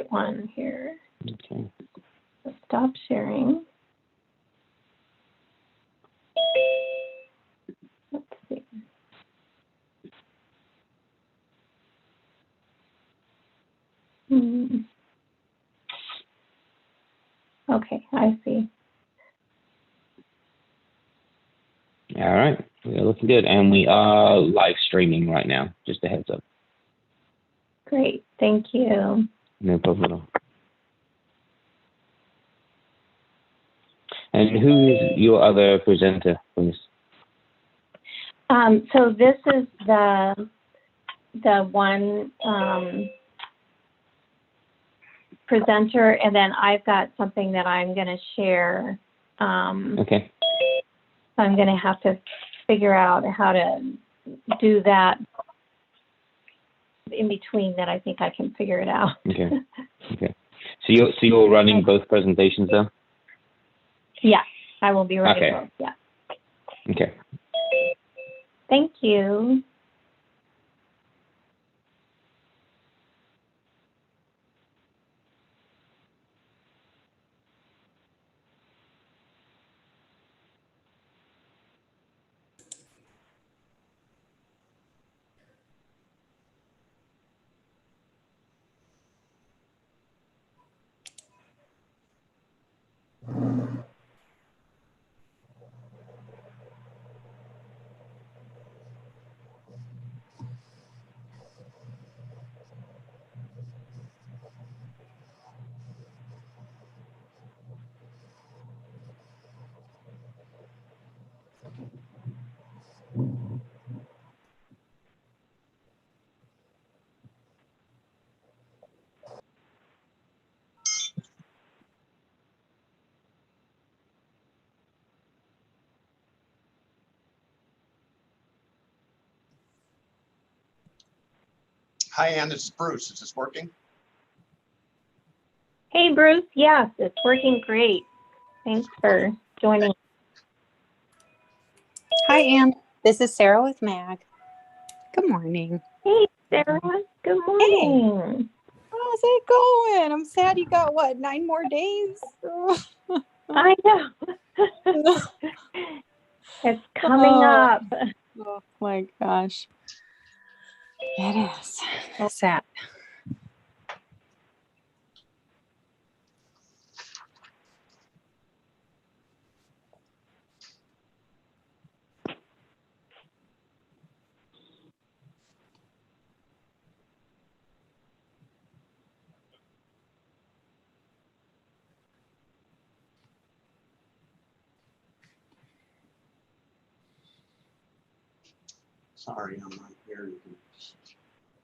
right one here. Okay. So stop sharing. Let's see. Okay, I see. All right, we're looking good, and we are live streaming right now. Just a heads up. Great, thank you. No problem at all. And who is your other presenter, please? So this is the one presenter, and then I've got something that I'm going to share. Okay. So I'm going to have to figure out how to do that in between. That I think I can figure it out. Okay. Okay. So you're running both presentations though? Yeah, I will be running okay. both. Yeah. Okay. Thank you. Hi, Ann, this is Bruce. Is this working? Hey, Bruce. Yes, it's working great. Thanks for joining. Hi, Ann. This is Sarah with MAG. Good morning. Hey, Sarah. Good morning. Hey. How's it going? I'm sad you got, what, 9 more days? I know. It's coming up. Oh, my gosh. It is sad. Sorry, I'm not here. You can just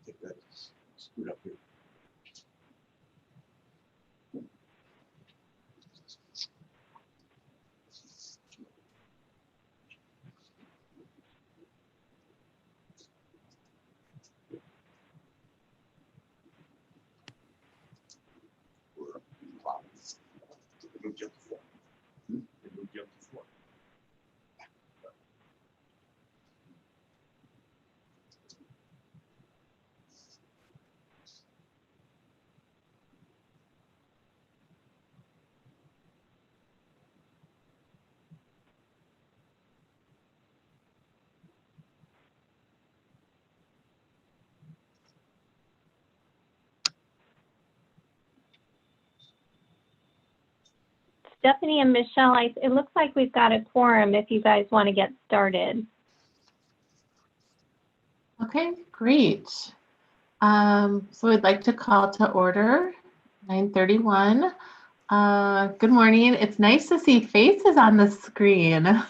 take that, scoot up here. Wow. Move you up to 4. Move you up to 4. Stephanie and Michelle, it looks like we've got a quorum if you guys want to get started. Okay, great. So we'd like to call to order 9:31. Good morning. It's nice to see faces on the screen. I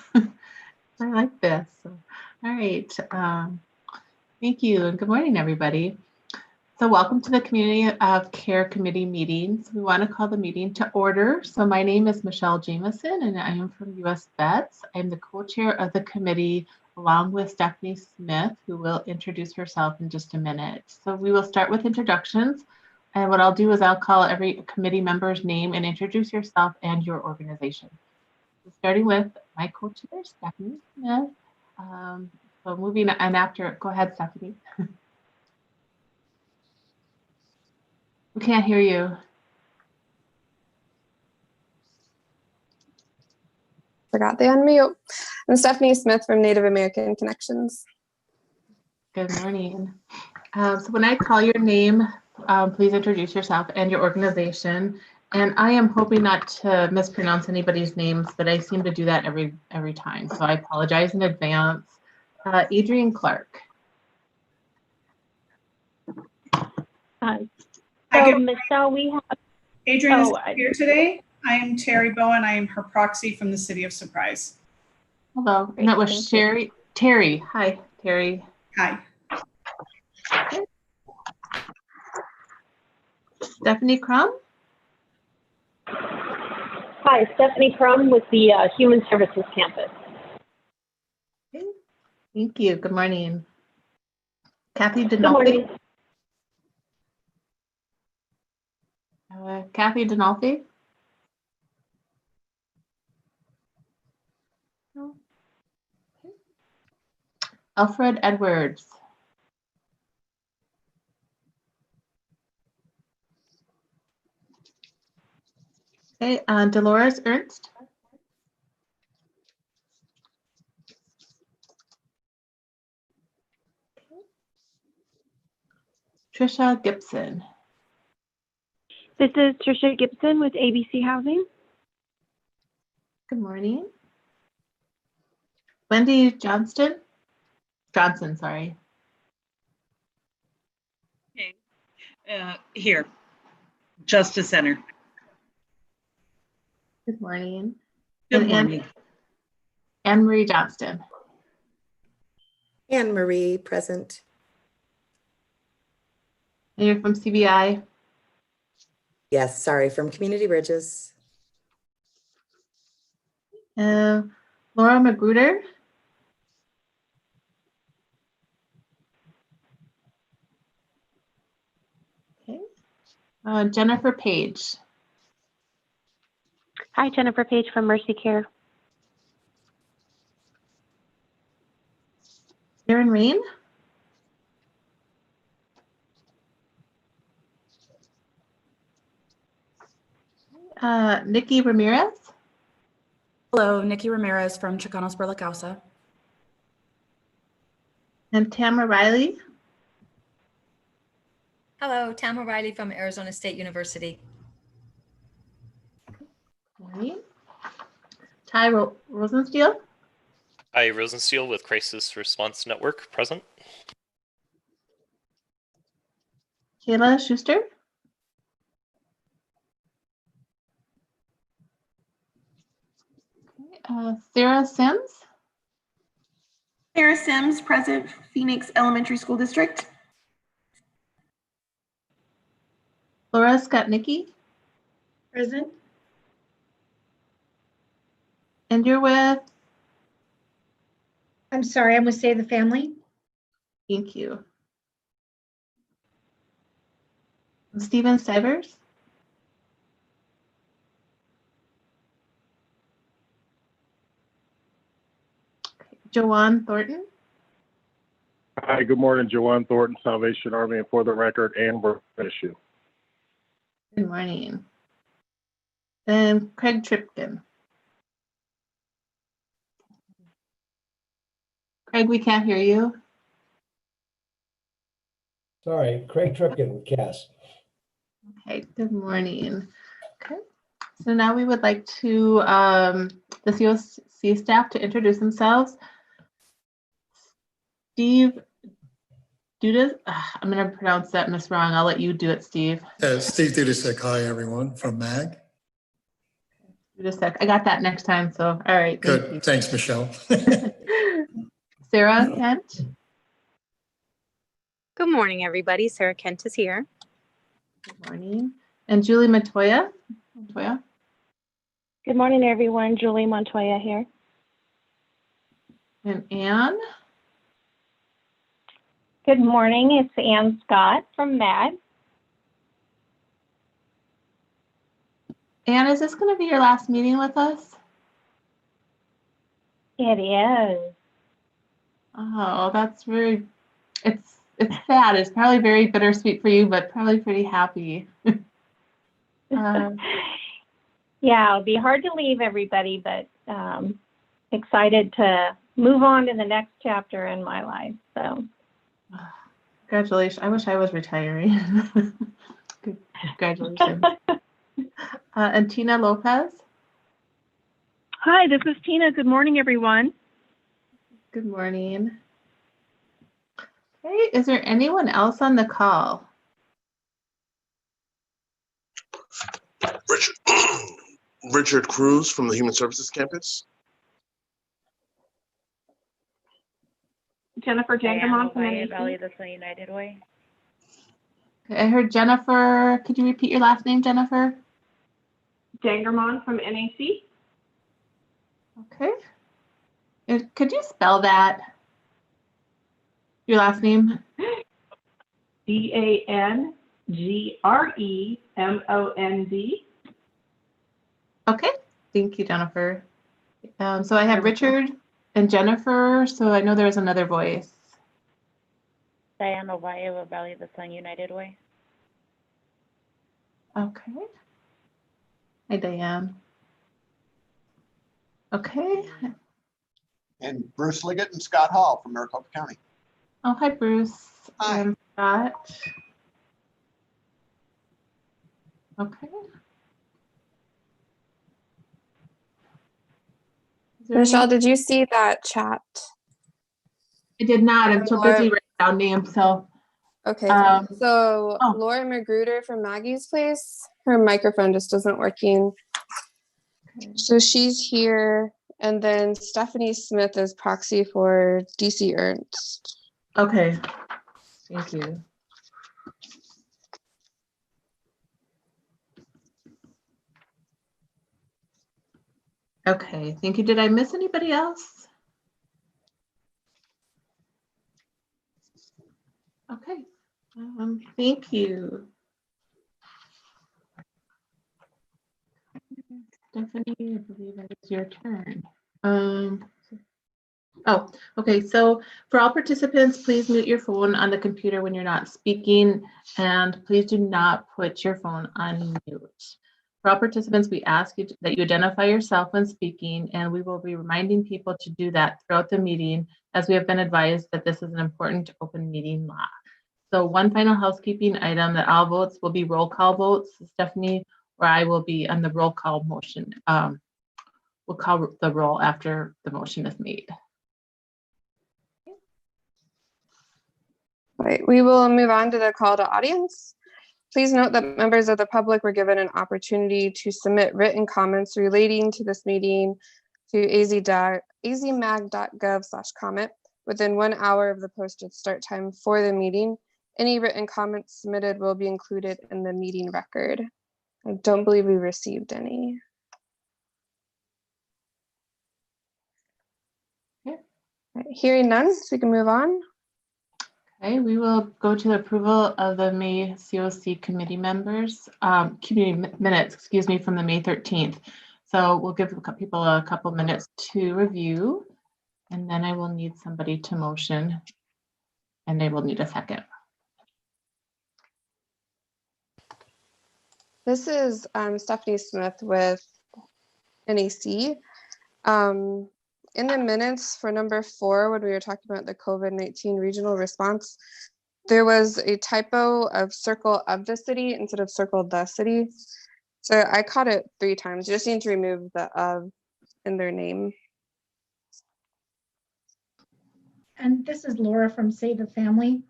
like this. All right. Thank you and good morning, everybody. So welcome to the Community of Care Committee meetings. We want to call the meeting to order. So my name is Michelle Jameson and I am from US Vets. I'm the co-chair of the committee along with Stephanie Smith, who will introduce herself in just a minute. So we will start with introductions. And what I'll do is I'll call every committee member's name and introduce yourself and your organization. So starting with my co-chair, Stephanie Smith. So moving and after, go ahead, Stephanie. We can't hear you. Forgot the unmute. I'm Stephanie Smith from Native American Connections. Good morning. So when I call your name, please introduce yourself and your organization. And I am hoping not to mispronounce anybody's names, but I seem to do that every time. So I apologize in advance. Adrienne Clark. Hi, So, Michelle, we have, Adrienne is Oh, here today. I am Terry Bowen. I am her proxy from the City of Surprise. Hello. Great, And that was thank you. Sherry. Terry. Hi, Terry. Hi. Stephanie Crum. Hi, Stephanie Crum with the Human Services Campus. Thank you. Good morning. Kathy Good Denolfi. morning. Kathy Denolfi. No. Okay. Alfred Edwards. Okay, Dolores Ernst. Trisha Gibson. This is Trisha Gibson with ABC Housing. Good morning. Wendy Johnson, sorry. Here, Justice Center. Good morning. Good morning. Anne Marie Johnston. Anne Marie, present. And you're from CBI. Yes, sorry, from Community Bridges. Laura Magruder. Okay. Jennifer Page. Hi, Jennifer Page from Mercy Care. Erin Rain. Nikki Ramirez. Hello, Nikki Ramirez from Chicanos por la Causa. And Tamara Riley. Hello, Tam O'Reilly from Arizona State University. Morning. Ty Rosensteel. Hi, Rosensteel with Crisis Response Network, present. Kayla Schuster. Sarah Sims. Sarah Sims, present, Phoenix Elementary School District. Laura Skotnicki. Present. And you're with? I'm sorry, I'm with Save the Family. Thank you. Stephen Stivers. Joanne Thornton. Hi, good morning, Joanne Thornton, Salvation Army, and for the record, and we're issue. Good morning. And Craig Tripkin. Craig, we can't hear you. Sorry, Craig Tripkin with Cass. Okay, good morning. Okay, so now we would like to the COC staff to introduce themselves. Steve Dudas, I'm going to pronounce that miss wrong. I'll let you do it, Steve. Steve Dudasek, hi everyone, from MAG. Dudasek, I got that next time, so all right. Good, thanks Michelle. Sarah Kent. Good morning, everybody. Sarah Kent is here. Good morning. And Julie Montoya. Montoya. Good morning, everyone. Julie Montoya here. And Anne. Good morning. It's Ann Scott from MAG. Anne, is this going to be your last meeting with us? It is. Oh, that's very, it's it's sad. It's probably very bittersweet for you, but probably pretty happy. Yeah, it'll be hard to leave everybody, but excited to move on to the next chapter in my life. So, congratulations. I wish I was retiring. Congratulations. And Tina Lopez. Hi, this is Tina. Good morning, everyone. Good morning. Okay, is there anyone else on the call? Richard Cruz from the Human Services Campus. Jennifer Jangermon from Valley NAC. of the Sun United Way. Okay, I heard Jennifer. Could you repeat your last name, Jennifer? Jangermon from NAC. Okay. Could you spell that? Your last name? DANGREMOND. Okay. Thank you, Jennifer. So I have Richard and Jennifer. So I know there's another voice. Diane Ovalle, Valley of the Sun United Way. Okay. Hi, Diane. Okay. And Bruce Liggett and Scott Hall from Maricopa County. Oh, hi, Bruce. Hi. And Scott. Okay. Michelle, did you see that chat? I did not. I'm so busy writing down names. So. Okay. So Laura Magruder from Maggie's Place, her microphone just isn't working. Okay. So she's here. And then Stephanie Smith is proxy for DC Ernst. Okay. Thank you. Okay, thank you. Did I miss anybody else? Okay, thank you. Stephanie, I believe it is your turn. Oh, okay. So for all participants, please mute your phone on the computer when you're not speaking, and please do not put your phone on mute. For all participants, we ask you that you identify yourself when speaking, and we will be reminding people to do that throughout the meeting, as we have been advised that this is an important open meeting law. So one final housekeeping item, that all votes will be roll call votes. Stephanie or I will be on the roll call motion. We'll call the roll after the motion is made. Right, we will move on to the call to audience. Please note that members of the public were given an opportunity to submit written comments relating to this meeting to azmag.gov/comment within 1 hour of the posted start time for the meeting. Any written comments submitted will be included in the meeting record. I don't believe we received any. Okay. Right, hearing none, so we can move on. Okay, we will go to the approval of the May COC committee members, committee minutes, excuse me, from the May 13th. So we'll give people a couple minutes to review, and then I will need somebody to motion, and they will need a second. This is Stephanie Smith with NAC. In the minutes for number 4, when we were talking about the COVID-19 regional response, there was a typo of circle of the city instead of circle the city. So I caught it 3 times. You just need to remove the of in their name. And this is Laura from Save a Family.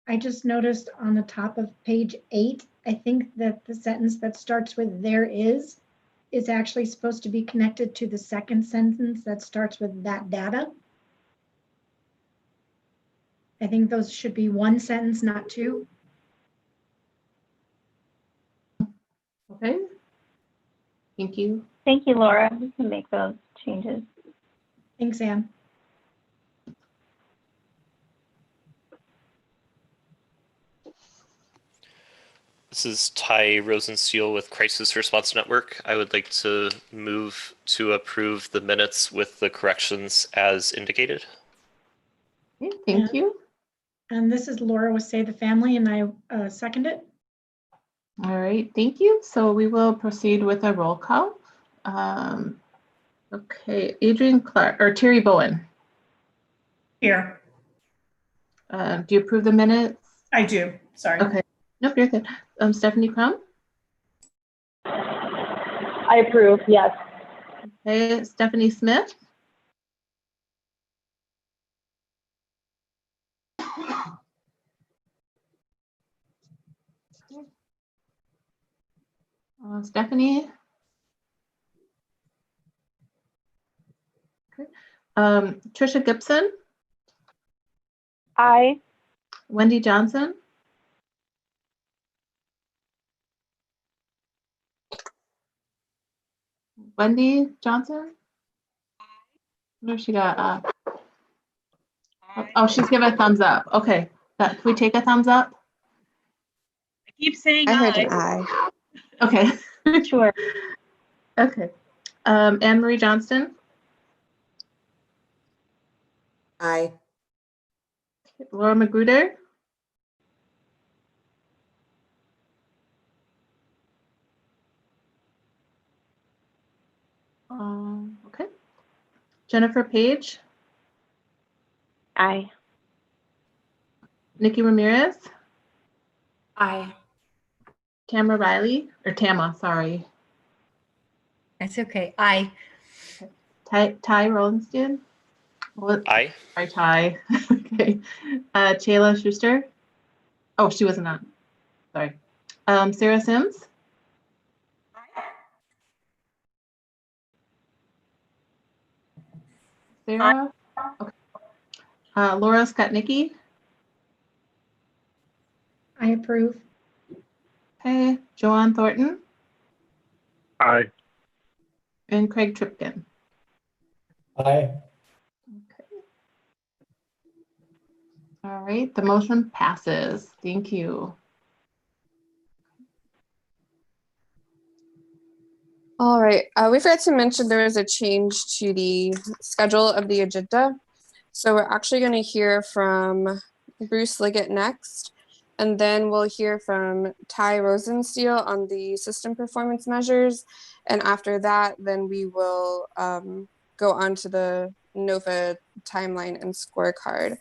I just noticed on the top of page 8, I think that the sentence that starts with "there is actually supposed to be connected to the second sentence that starts with "that data." I think those should be one sentence, not 2. Okay. Thank you. Thank you, Laura. We can make those changes. Thanks, Anne. This is Ty Rosensteel with Crisis Response Network. I would like to move to approve the minutes with the corrections as indicated. Okay, thank you. And this is Laura with Save the Family, and I second it. All right, thank you. So we will proceed with a roll call. Okay, Adrian Clark or Terry Bowen. Here. Do you approve the minutes? I do. Sorry. Okay. Nope, you're good. Stephanie Crum. I approve, yes. Okay, Stephanie Smith. Stephanie. Okay. Trisha Gibson. Aye. Wendy Johnson. Wendy Johnson. What she got? Oh, she's giving a thumbs up. Okay. Can we take a thumbs up? I keep saying I heard aye. an aye. Okay. Sure. Okay. Anne Marie Johnston. Aye. Laura Magruder. Okay. Jennifer Page. Aye. Nikki Ramirez. Aye. Tamara Riley, or Tama, sorry. That's okay. Aye. Ty Rollenstein. Aye. Sorry, Ty. Okay. Chayla Schuster. Oh, she wasn't on. Sorry. Sarah Sims. Sarah. Okay. Laura Skotnicki. I approve. Okay. Joanne Thornton. Aye. And Craig Tripkin. Aye. All right, the motion passes. Thank you. All right, we forgot to mention there is a change to the schedule of the agenda. So we're actually going to hear from Bruce Liggett next, and then we'll hear from Ty Rosensteel on the system performance measures. And after that, then we will go on to the NOFA timeline and scorecard.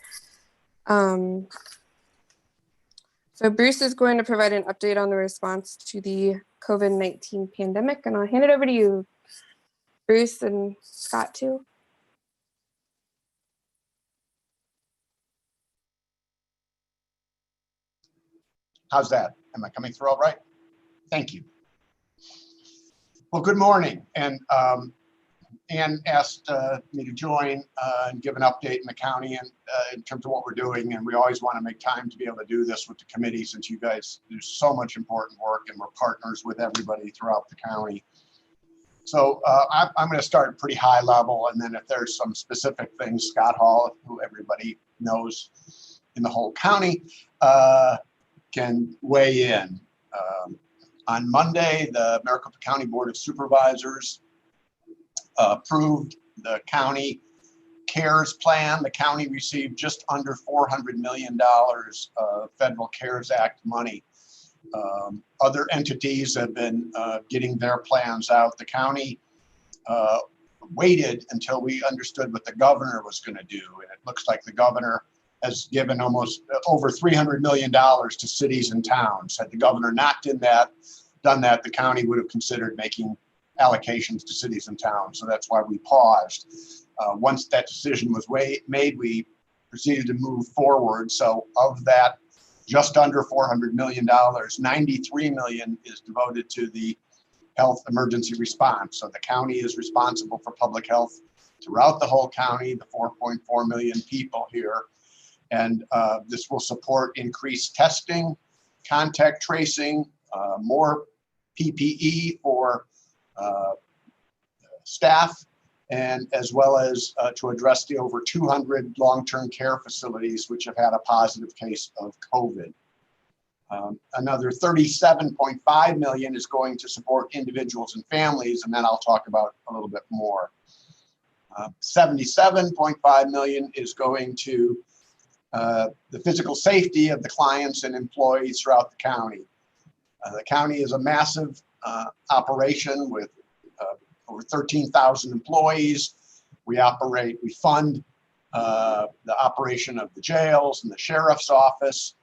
So Bruce is going to provide an update on the response to the COVID-19 pandemic, and I'll hand it over to you, Bruce, and Scott too. How's that? Am I coming through all right? Thank you. Well, good morning. And Ann asked me to join and give an update in the county and in terms of what we're doing. And we always want to make time to be able to do this with the committee, since you guys do so much important work and we're partners with everybody throughout the county. So I'm going to start pretty high level, and then if there's some specific things, Scott Hall, who everybody knows in the whole county, can weigh in. On Monday, the Maricopa County Board of Supervisors approved the county CARES plan. The county received just under $400 million of federal CARES Act money. Other entities have been getting their plans out. The county waited until we understood what the governor was going to do, and it looks like the governor has given almost over $300 million to cities and towns. Had the governor not done that, the county would have considered making allocations to cities and towns. So that's why we paused. Once that decision was made, we proceeded to move forward. So of that, just under $400 million, $93 million is devoted to the health emergency response. So the county is responsible for public health throughout the whole county, the 4.4 million people here. And this will support increased testing, contact tracing, more PPE for staff, and as well as to address the over 200 long-term care facilities which have had a positive case of COVID. Another $37.5 million is going to support individuals and families, and then I'll talk about a little bit more. $77.5 million is going to the physical safety of the clients and employees throughout the county. The county is a massive operation with over 13,000 employees. We fund the operation of the jails and the sheriff's office,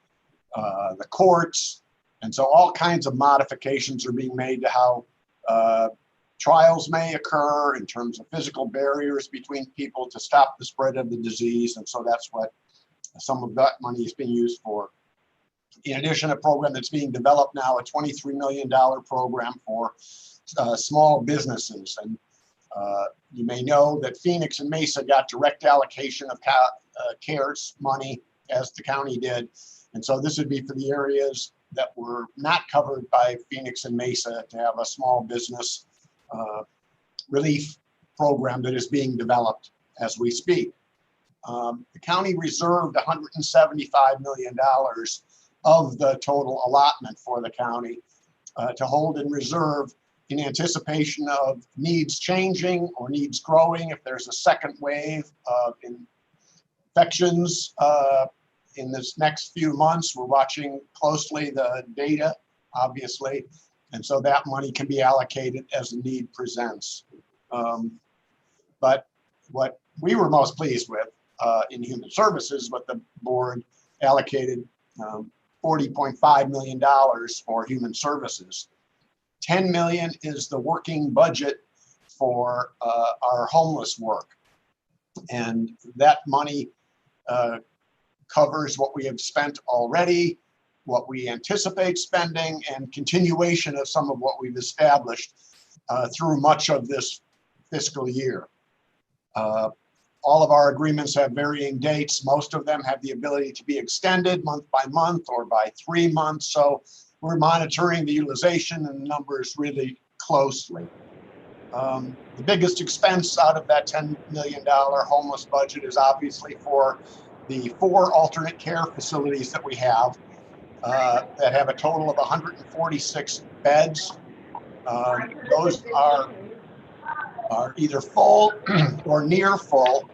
the courts. And so all kinds of modifications are being made to how trials may occur in terms of physical barriers between people to stop the spread of the disease. And so that's what some of that money is being used for. In addition, a program that's being developed now, a $23 million program for small businesses. And you may know that Phoenix and Mesa got direct allocation of CARES money, as the county did. And so this would be for the areas that were not covered by Phoenix and Mesa to have a small business relief program that is being developed as we speak. The county reserved $175 million of the total allotment for the county to hold in reserve in anticipation of needs changing or needs growing. If there's a second wave of infections in this next few months, we're watching closely the data, obviously, and so that money can be allocated as the need presents. But what we were most pleased with in Human Services, what the board allocated $40.5 million for Human Services. $10 million is the working budget for our homeless work. And that money covers what we have spent already, what we anticipate spending, and continuation of some of what we've established through much of this fiscal year. All of our agreements have varying dates. Most of them have the ability to be extended month by month or by 3 months. So we're monitoring the utilization and the numbers really closely. The biggest expense out of that $10 million homeless budget is obviously for the 4 alternate care facilities that we have that have a total of 146 beds. Those are either full or near full,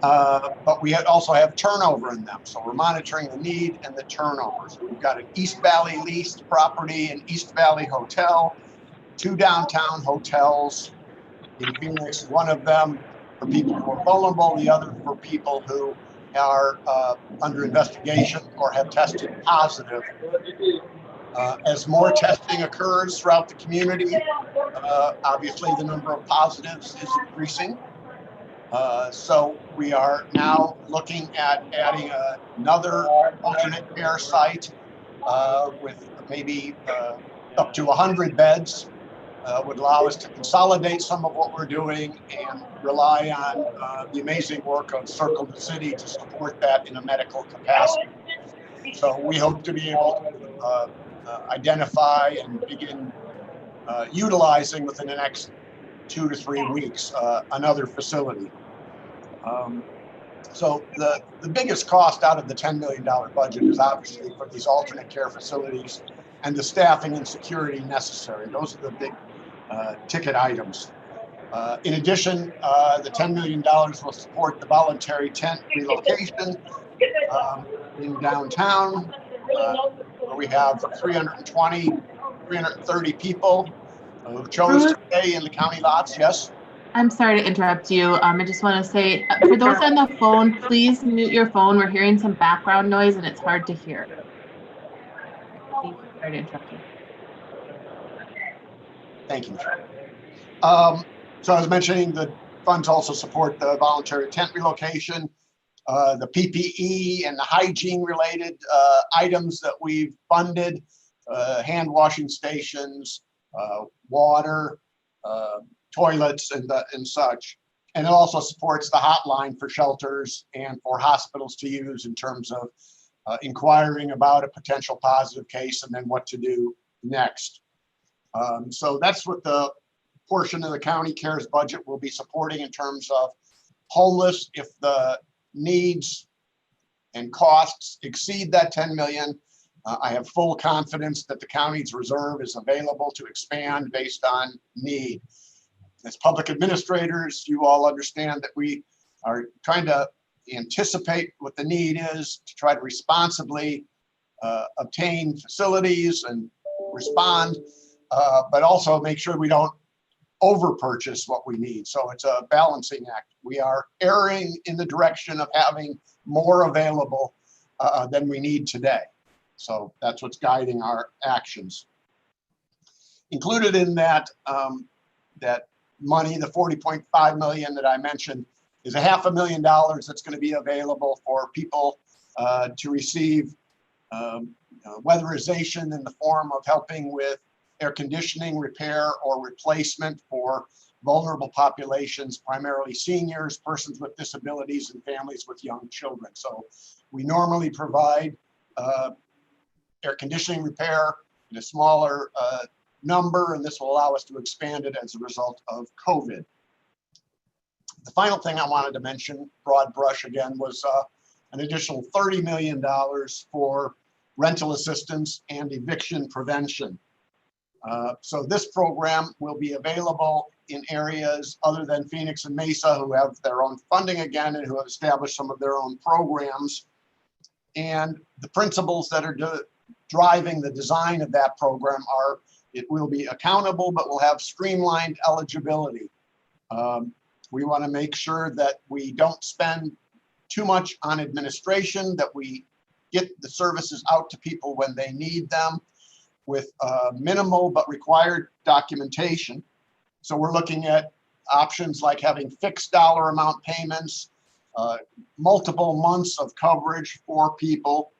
but we also have turnover in them. So we're monitoring the need and the turnovers. We've got an East Valley leased property, an East Valley hotel, 2 downtown hotels in Phoenix, one of them for people who are vulnerable, the other for people who are under investigation or have tested positive. As more testing occurs throughout the community, obviously the number of positives is increasing. So we are now looking at adding another alternate care site with maybe up to 100 beds. Would allow us to consolidate some of what we're doing and rely on the amazing work of Circle the City to support that in a medical capacity. So we hope to be able to identify and begin utilizing within the next 2 to 3 weeks another facility. So the biggest cost out of the $10 million budget is obviously for these alternate care facilities and the staffing and security necessary. Those are the big ticket items. In addition, the $10 million will support the voluntary tent relocation in downtown, where we have 330 people who chose to stay in the county lots. Yes? I'm sorry to interrupt you. I just want to say, for those on the phone, please mute your phone. We're hearing some background noise and it's hard to hear. Sorry to interrupt you. Thank you, Michelle. So I was mentioning the funds also support the voluntary tent relocation, the PPE and the hygiene related items that we've funded, hand washing stations, water, toilets and such. And it also supports the hotline for shelters and for hospitals to use in terms of inquiring about a potential positive case and then what to do next. So that's what the portion of the county cares budget will be supporting in terms of homeless. If the needs and costs exceed that 10 million, I have full confidence that the county's reserve is available to expand based on need. As public administrators, you all understand that we are trying to anticipate what the need is, to try to responsibly obtain facilities and respond, but also make sure we don't over purchase what we need. So it's a balancing act. We are erring in the direction of having more available than we need today. So that's what's guiding our actions. Included in that that money, the $40.5 million that I mentioned, is $500,000 that's going to be available for people to receive weatherization in the form of helping with air conditioning repair or replacement for vulnerable populations, primarily seniors, persons with disabilities, and families with young children. So we normally provide air conditioning repair in a smaller number, and this will allow us to expand it as a result of COVID. The final thing I wanted to mention, broad brush again, was an additional $30 million for rental assistance and eviction prevention. So this program will be available in areas other than Phoenix and Mesa, who have their own funding again and who have established some of their own programs. And the principles that are driving the design of that program are, it will be accountable, but will have streamlined eligibility. We want to make sure that we don't spend too much on administration, that we get the services out to people when they need them with minimal but required documentation. So we're looking at options like having fixed dollar amount payments, multiple months of coverage for people.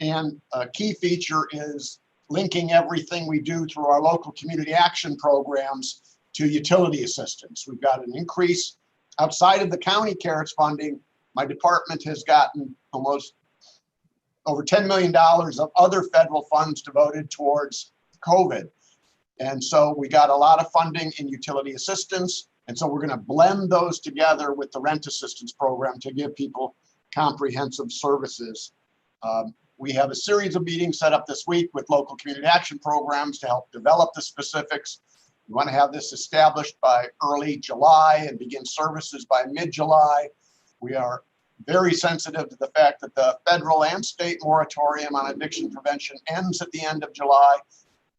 And a key feature is linking everything we do through our local community action programs to utility assistance. We've got an increase outside of the county CARES funding. My department has gotten almost over $10 million of other federal funds devoted towards COVID. And so we got a lot of funding in utility assistance. And so we're going to blend those together with the rent assistance program to give people comprehensive services. We have a series of meetings set up this week with local community action programs to help develop the specifics. We want to have this established by early July and begin services by mid-July. We are very sensitive to the fact that the federal and state moratorium on eviction prevention ends at the end of July,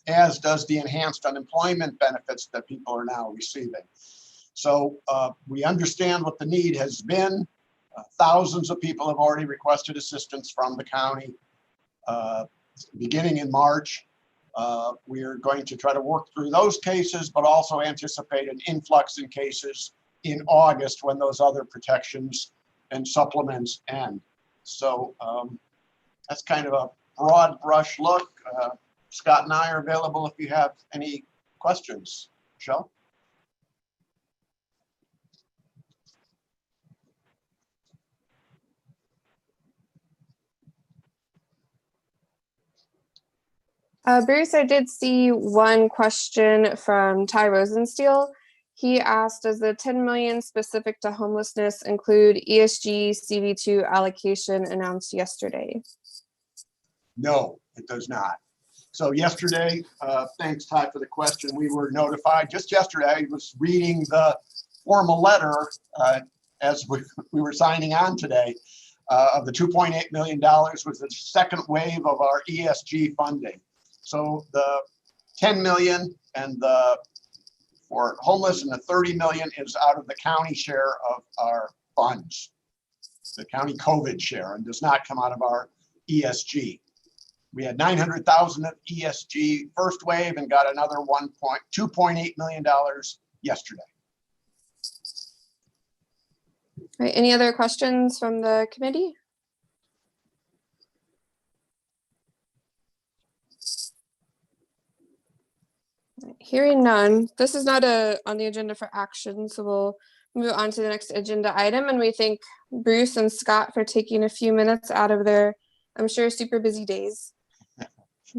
as does the enhanced unemployment benefits that people are now receiving. So we understand what the need has been. Thousands of people have already requested assistance from the county. Beginning in March, we are going to try to work through those cases, but also anticipate an influx in cases in August when those other protections and supplements end. So that's kind of a broad brush look. Scott and I are available if you have any questions. Michelle? Bruce, I did see one question from Ty Rosensteel. He asked, does the 10 million specific to homelessness include ESG CV2 allocation announced yesterday? No, it does not. So yesterday, thanks Ty for the question, we were notified just yesterday. I was reading the formal letter as we were signing on today of the $2.8 million was the second wave of our ESG funding. So the 10 million and the for homeless and the 30 million is out of the county share of our funds, the county COVID share, and does not come out of our ESG. We had 900,000 of ESG first wave and got another $2.8 million yesterday. All right, any other questions from the committee? Hearing none, this is not on the agenda for action, so we'll move on to the next agenda item. And we thank Bruce and Scott for taking a few minutes out of their, I'm sure, super busy days.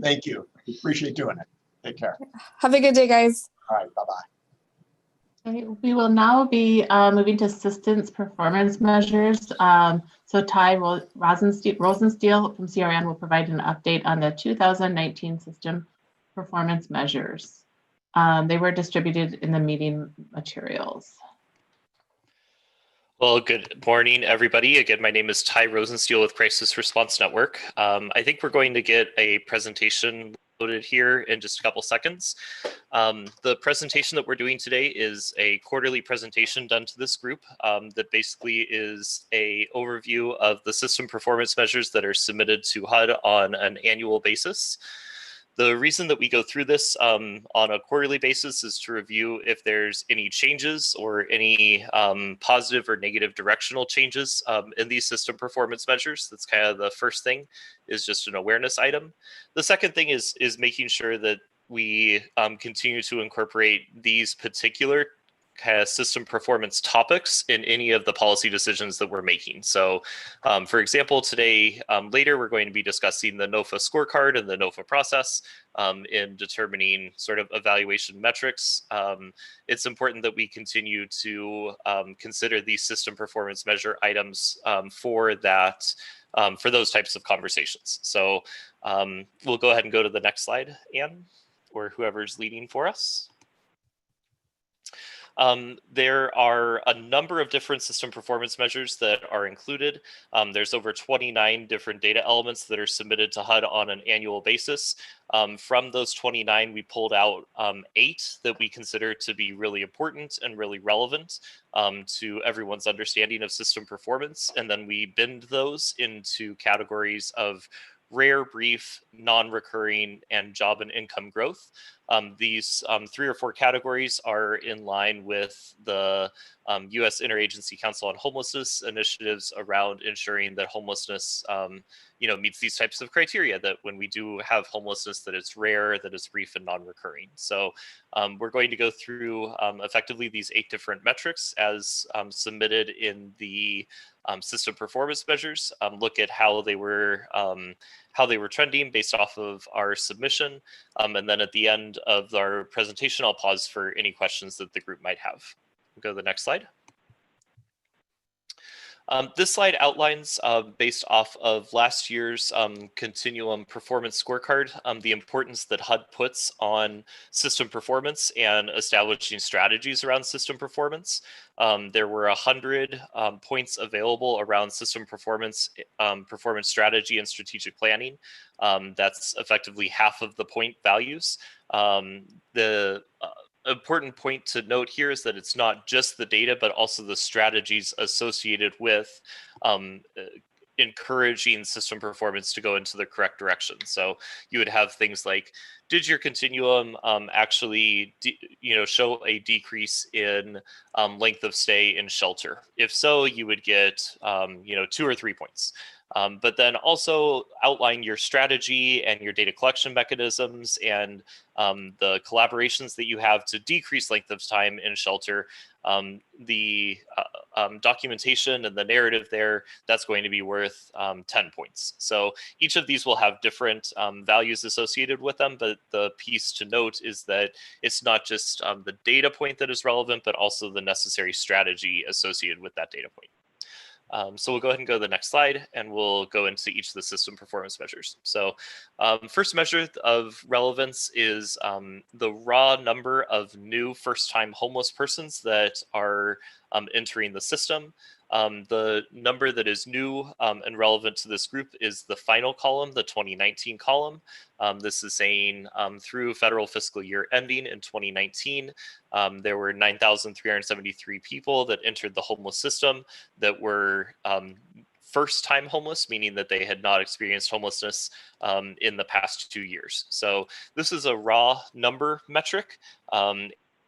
Thank you. Appreciate doing it. Take care. Have a good day, guys. All right. Bye-bye. Okay, we will now be moving to assistance performance measures. So Ty Rosensteel from CRN will provide an update on the 2019 system performance measures. They were distributed in the meeting materials. Well, good morning, everybody. Again, my name is Ty Rosensteel with Crisis Response Network. I think we're going to get a presentation loaded here in just a couple seconds. The presentation that we're doing today is a quarterly presentation done to this group that basically is a overview of the system performance measures that are submitted to HUD on an annual basis. The reason that we go through this on a quarterly basis is to review if there's any changes or any positive or negative directional changes in these system performance measures. That's kind of the first thing, is just an awareness item. The second thing is making sure that we continue to incorporate these particular kind of system performance topics in any of the policy decisions that we're making. So for example, today, later, we're going to be discussing the NOFA scorecard and the NOFA process in determining sort of evaluation metrics. It's important that we continue to consider these system performance measure items for that, for those types of conversations. So we'll go ahead and go to the next slide, Anne, or whoever's leading for us. There are a number of different system performance measures that are included. There's over 29 different data elements that are submitted to HUD on an annual basis. From those 29, we pulled out 8 that we consider to be really important and really relevant to everyone's understanding of system performance. And then we binned those into categories of rare, brief, non-recurring, and job and income growth. These 3 or 4 categories are in line with the U.S. Interagency Council on Homelessness initiatives around ensuring that homelessness meets these types of criteria, that when we do have homelessness, that it's rare, that it's brief and non-recurring. So we're going to go through effectively these 8 different metrics as submitted in the system performance measures, look at how they were trending based off of our submission. And then at the end of our presentation, I'll pause for any questions that the group might have. We'll go to the next slide. This slide outlines, based off of last year's Continuum performance scorecard, the importance that HUD puts on system performance and establishing strategies around system performance. There were 100 points available around system performance, performance strategy and strategic planning. That's effectively half of the point values. The important point to note here is that it's not just the data, but also the strategies associated with encouraging system performance to go into the correct direction. So you would have things like, did your continuum actually show a decrease in length of stay in shelter? If so, you would get 2 or 3 points. But then also outline your strategy and your data collection mechanisms and the collaborations that you have to decrease length of time in shelter. The documentation and the narrative there, that's going to be worth 10 points. So each of these will have different values associated with them, but the piece to note is that it's not just the data point that is relevant, but also the necessary strategy associated with that data point. So we'll go ahead and go to the next slide, and we'll go into each of the system performance measures. So first measure of relevance is the raw number of new first-time homeless persons that are entering the system. The number that is new and relevant to this group is the final column, the 2019 column. This is saying through federal fiscal year ending in 2019, there were 9,373 people that entered the homeless system that were first-time homeless, meaning that they had not experienced homelessness in the past 2 years. So this is a raw number metric.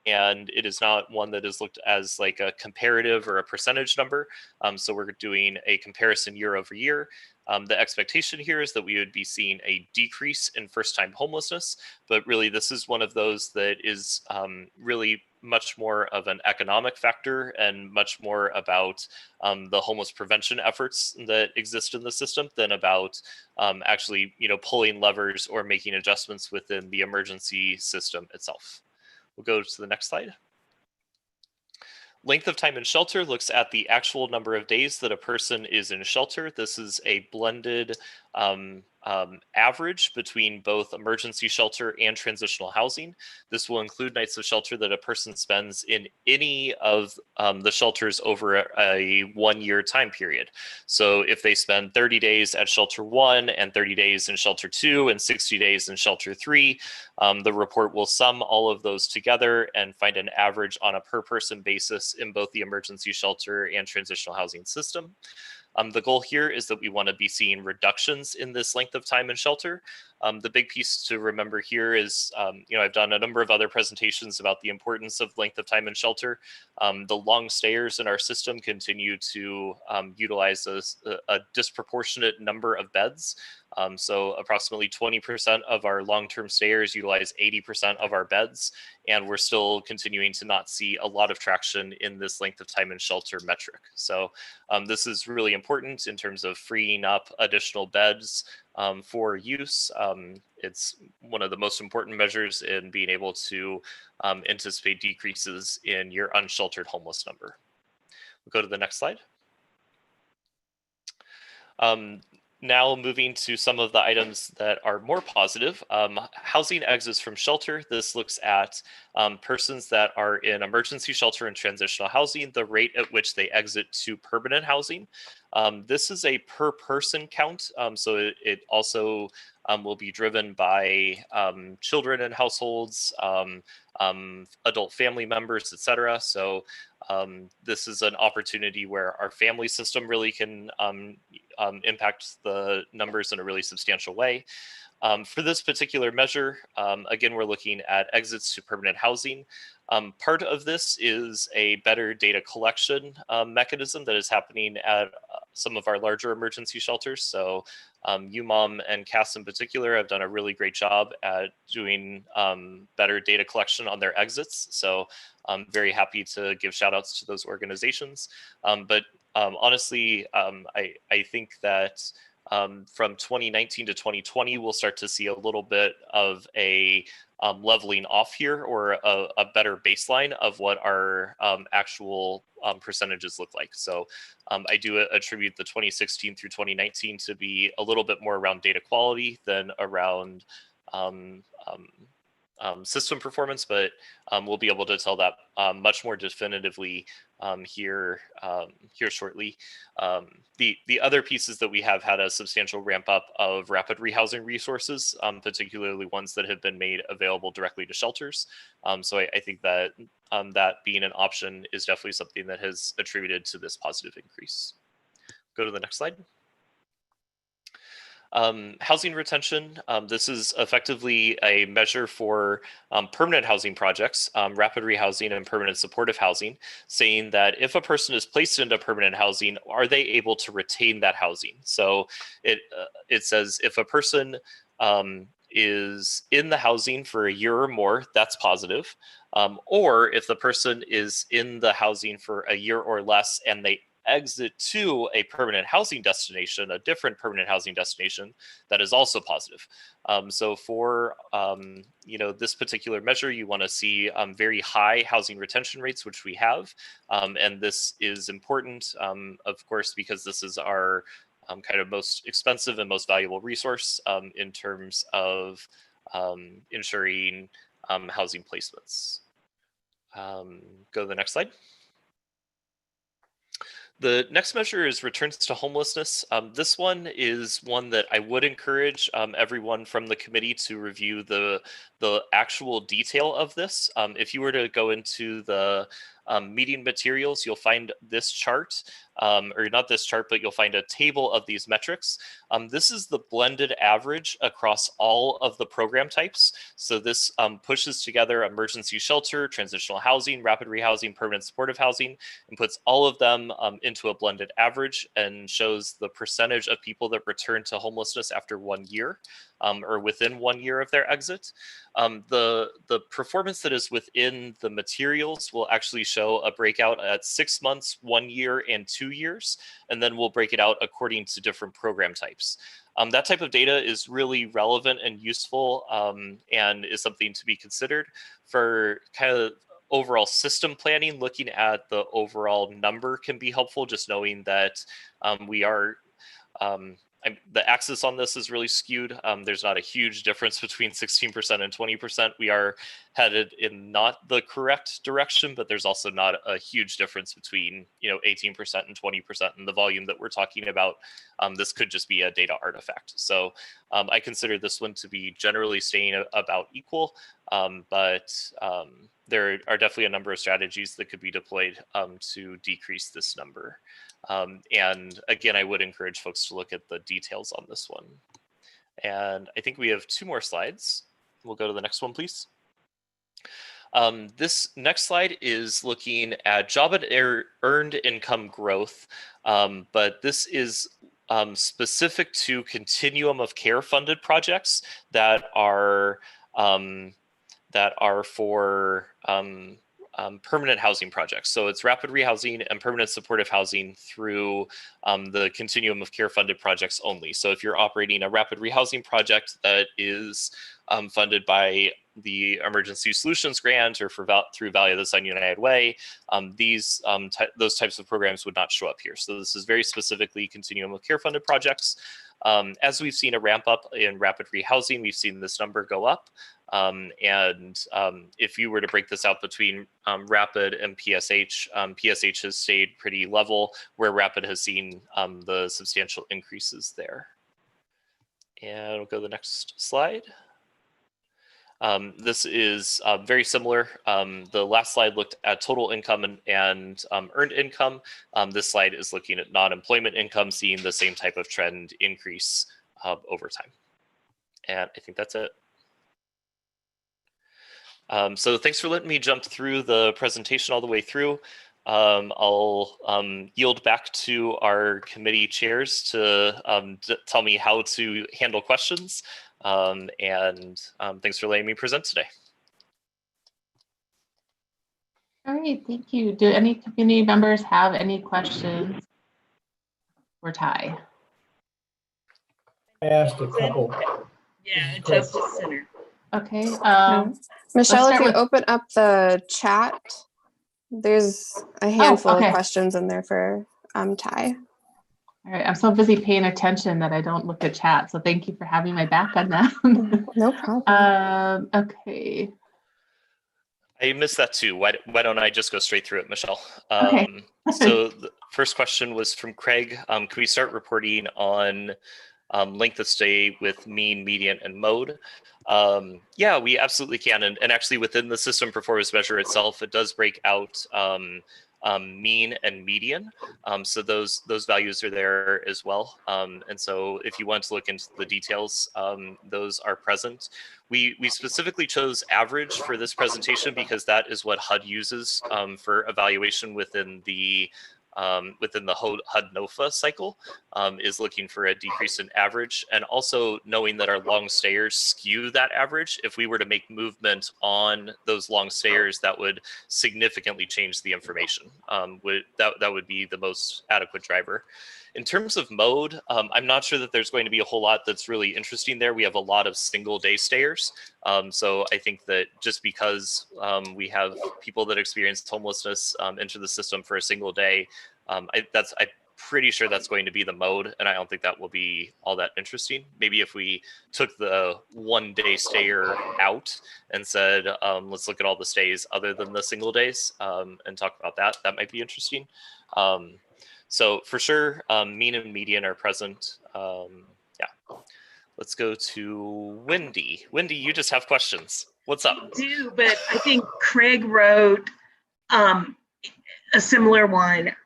And it is not one that is looked as like a comparative or a percentage number. So we're doing a comparison year over year. The expectation here is that we would be seeing a decrease in first-time homelessness, but really this is one of those that is really much more of an economic factor and much more about the homeless prevention efforts that exist in the system than about actually, pulling levers or making adjustments within the emergency system itself. We'll go to the next slide. Length of time in shelter looks at the actual number of days that a person is in shelter. This is a blended average between both emergency shelter and transitional housing. This will include nights of shelter that a person spends in any of the shelters over a 1-year time period. So if they spend 30 days at shelter 1 and 30 days in shelter 2 and 60 days in shelter 3, the report will sum all of those together and find an average on a per person basis in both the emergency shelter and transitional housing system. The goal here is that we want to be seeing reductions in this length of time in shelter. The big piece to remember here is, I've done a number of other presentations about the importance of length of time in shelter. The long stayers in our system continue to utilize a disproportionate number of beds. So approximately 20% of our long-term stayers utilize 80% of our beds, and we're still continuing to not see a lot of traction in this length of time in shelter metric. So this is really important in terms of freeing up additional beds for use. It's one of the most important measures in being able to anticipate decreases in your unsheltered homeless number. We'll go to the next slide. Now moving to some of the items that are more positive. Housing exits from shelter. This looks at persons that are in emergency shelter and transitional housing, the rate at which they exit to permanent housing. This is a per person count, so it also will be driven by children in households, adult family members, etc. So this is an opportunity where our family system really can impact the numbers in a really substantial way. For this particular measure, again, we're looking at exits to permanent housing. Part of this is a better data collection mechanism that is happening at some of our larger emergency shelters. So UMOM and CAS in particular have done a really great job at doing better data collection on their exits. So I'm very happy to give shout outs to those organizations. But honestly, I think that from 2019 to 2020, we'll start to see a little bit of a leveling off here, or a better baseline of what our actual percentages look like. So I do attribute the 2016 through 2019 to be a little bit more around data quality than around system performance, but we'll be able to tell that much more definitively here shortly. The other pieces that we have had a substantial ramp up of rapid rehousing resources, particularly ones that have been made available directly to shelters. So I think that that being an option is definitely something that has attributed to this positive increase. Go to the next slide. Housing retention. This is effectively a measure for permanent housing projects, rapid rehousing and permanent supportive housing, saying that if a person is placed into permanent housing, are they able to retain that housing? So it says if a person is in the housing for a year or more, that's positive. Or if the person is in the housing for a year or less and they exit to a permanent housing destination, a different permanent housing destination, that is also positive. So for this particular measure, you want to see very high housing retention rates, which we have, and this is important, of course, because this is our kind of most expensive and most valuable resource in terms of ensuring housing placements. Go to the next slide. The next measure is returns to homelessness. This one is one that I would encourage everyone from the committee to review the actual detail of this. If you were to go into the meeting materials, you'll find this chart, or not this chart, but you'll find a table of these metrics. This is the blended average across all of the program types. So this pushes together emergency shelter, transitional housing, rapid rehousing, permanent supportive housing, and puts all of them into a blended average and shows the percentage of people that return to homelessness after 1 year, or within 1 year of their exit. The performance that is within the materials will actually show a breakout at 6 months, 1 year, and 2 years, and then we'll break it out according to different program types. That type of data is really relevant and useful, and is something to be considered for kind of overall system planning. Looking at the overall number can be helpful, just knowing that we are the axis on this is really skewed. There's not a huge difference between 16% and 20%. We are headed in not the correct direction, but there's also not a huge difference between 18% and 20% in the volume that we're talking about. This could just be a data artifact. So I consider this one to be generally staying about equal, but there are definitely a number of strategies that could be deployed to decrease this number. And again, I would encourage folks to look at the details on this one. And I think we have 2 more slides. We'll go to the next one, please. This next slide is looking at job and earned income growth, but this is specific to continuum of care funded projects that are for permanent housing projects. So it's rapid rehousing and permanent supportive housing through the continuum of care funded projects only. So if you're operating a rapid rehousing project that is funded by the Emergency Solutions Grant or through Valley of the Sun United Way, those types of programs would not show up here. So this is very specifically continuum of care funded projects. As we've seen a ramp up in rapid rehousing, we've seen this number go up. If you were to break this out between rapid and PSH, PSH has stayed pretty level, where rapid has seen the substantial increases there. And we'll go to the next slide. This is very similar. The last slide looked at total income and earned income. This slide is looking at non-employment income, seeing the same type of trend increase over time. And I think that's it. So thanks for letting me jump through the presentation all the way through. I'll yield back to our committee chairs to tell me how to handle questions. Thanks for letting me present today. All right, thank you. Do any community members have any questions for Ty? I asked a couple. Yeah, Justice Center. Okay. Michelle, if you open up the chat, there's a handful of questions in there for Ty. All right, I'm so busy paying attention that I don't look at chat. So thank you for having my back on that. No problem. Okay. I missed that too. Why don't I just go straight through it, Michelle? Okay. So the first question was from Craig. Can we start reporting on length of stay with mean, median, and mode? Yeah, we absolutely can. And actually within the system performance measure itself, it does break out mean and median. So those values are there as well. And so if you want to look into the details, those are present. We specifically chose average for this presentation because that is what HUD uses for evaluation within the HUD NOFA cycle, is looking for a decrease in average, and also knowing that our long stayers skew that average. If we were to make movement on those long stayers, that would significantly change the information. That would be the most adequate driver. In terms of mode, I'm not sure that there's going to be a whole lot that's really interesting there. We have a lot of single day stayers. So I think that just because we have people that experienced homelessness enter the system for a single day, I'm pretty sure that's going to be the mode, and I don't think that will be all that interesting. Maybe if we took the 1 day stayer out and said, let's look at all the stays other than the single days and talk about that, that might be interesting. So for sure, mean and median are present. Yeah. Let's go to Wendy. Wendy, you just have questions. What's up? I do, but I think Craig wrote a similar one.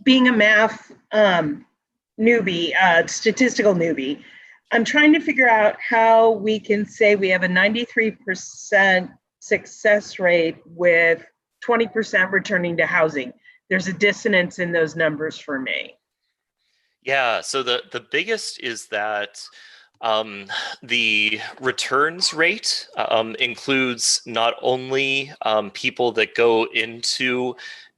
Being a math newbie, statistical newbie, I'm trying to figure out how we can say we have a 93% success rate with 20% returning to housing. There's a dissonance in those numbers for me. Yeah, so the biggest is that the returns rate includes not only people that go into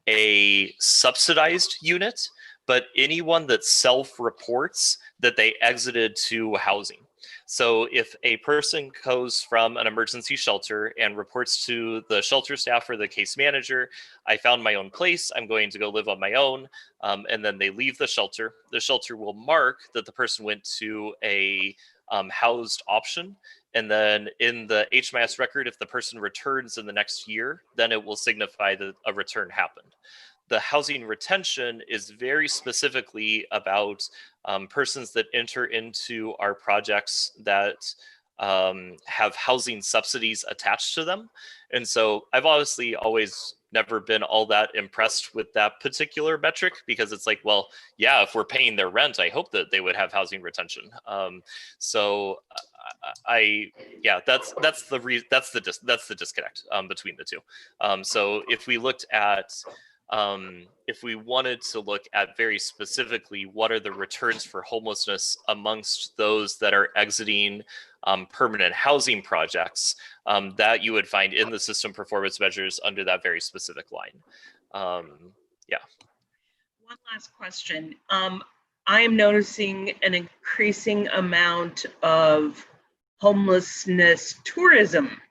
a subsidized unit, but anyone that self-reports that they exited to housing. So if a person goes from an emergency shelter and reports to the shelter staff or the case manager, I found my own place, I'm going to go live on my own, and then they leave the shelter will mark that the person went to a housed option. And then in the HMIS record, if the person returns in the next year, then it will signify that a return happened. The housing retention is very specifically about persons that enter into our projects that have housing subsidies attached to them. And so I've obviously always never been all that impressed with that particular metric, because it's like, well, yeah, if we're paying their rent, I hope that they would have housing retention. That's the disconnect between the two. So if we looked at if we wanted to look at very specifically what are the returns for homelessness amongst those that are exiting permanent housing projects, that you would find in the system performance measures under that very specific line. Yeah. One last question. I am noticing an increasing amount of homelessness tourism,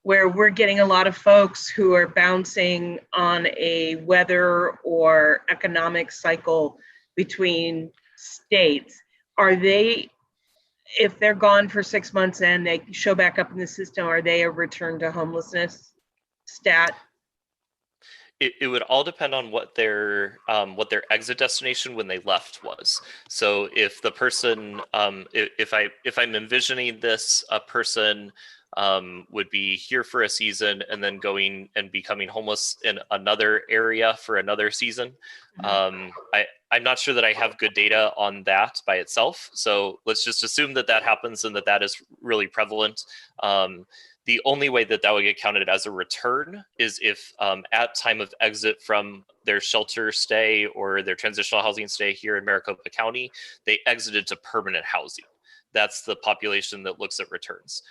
where we're getting a lot of folks who are bouncing on a weather or economic cycle between states. Are they, if they're gone for 6 months and they show back up in the system, are they a return to homelessness stat? It would all depend on what their exit destination when they left was. So if the person, if I'm envisioning this, a person would be here for a season and then going and becoming homeless in another area for another season. I'm not sure that I have good data on that by itself. So let's just assume that that happens and that is really prevalent. The only way that would get counted as a return is if at time of exit from their shelter stay or their transitional housing stay here in Maricopa County, they exited to permanent housing. That's the population that looks at returns.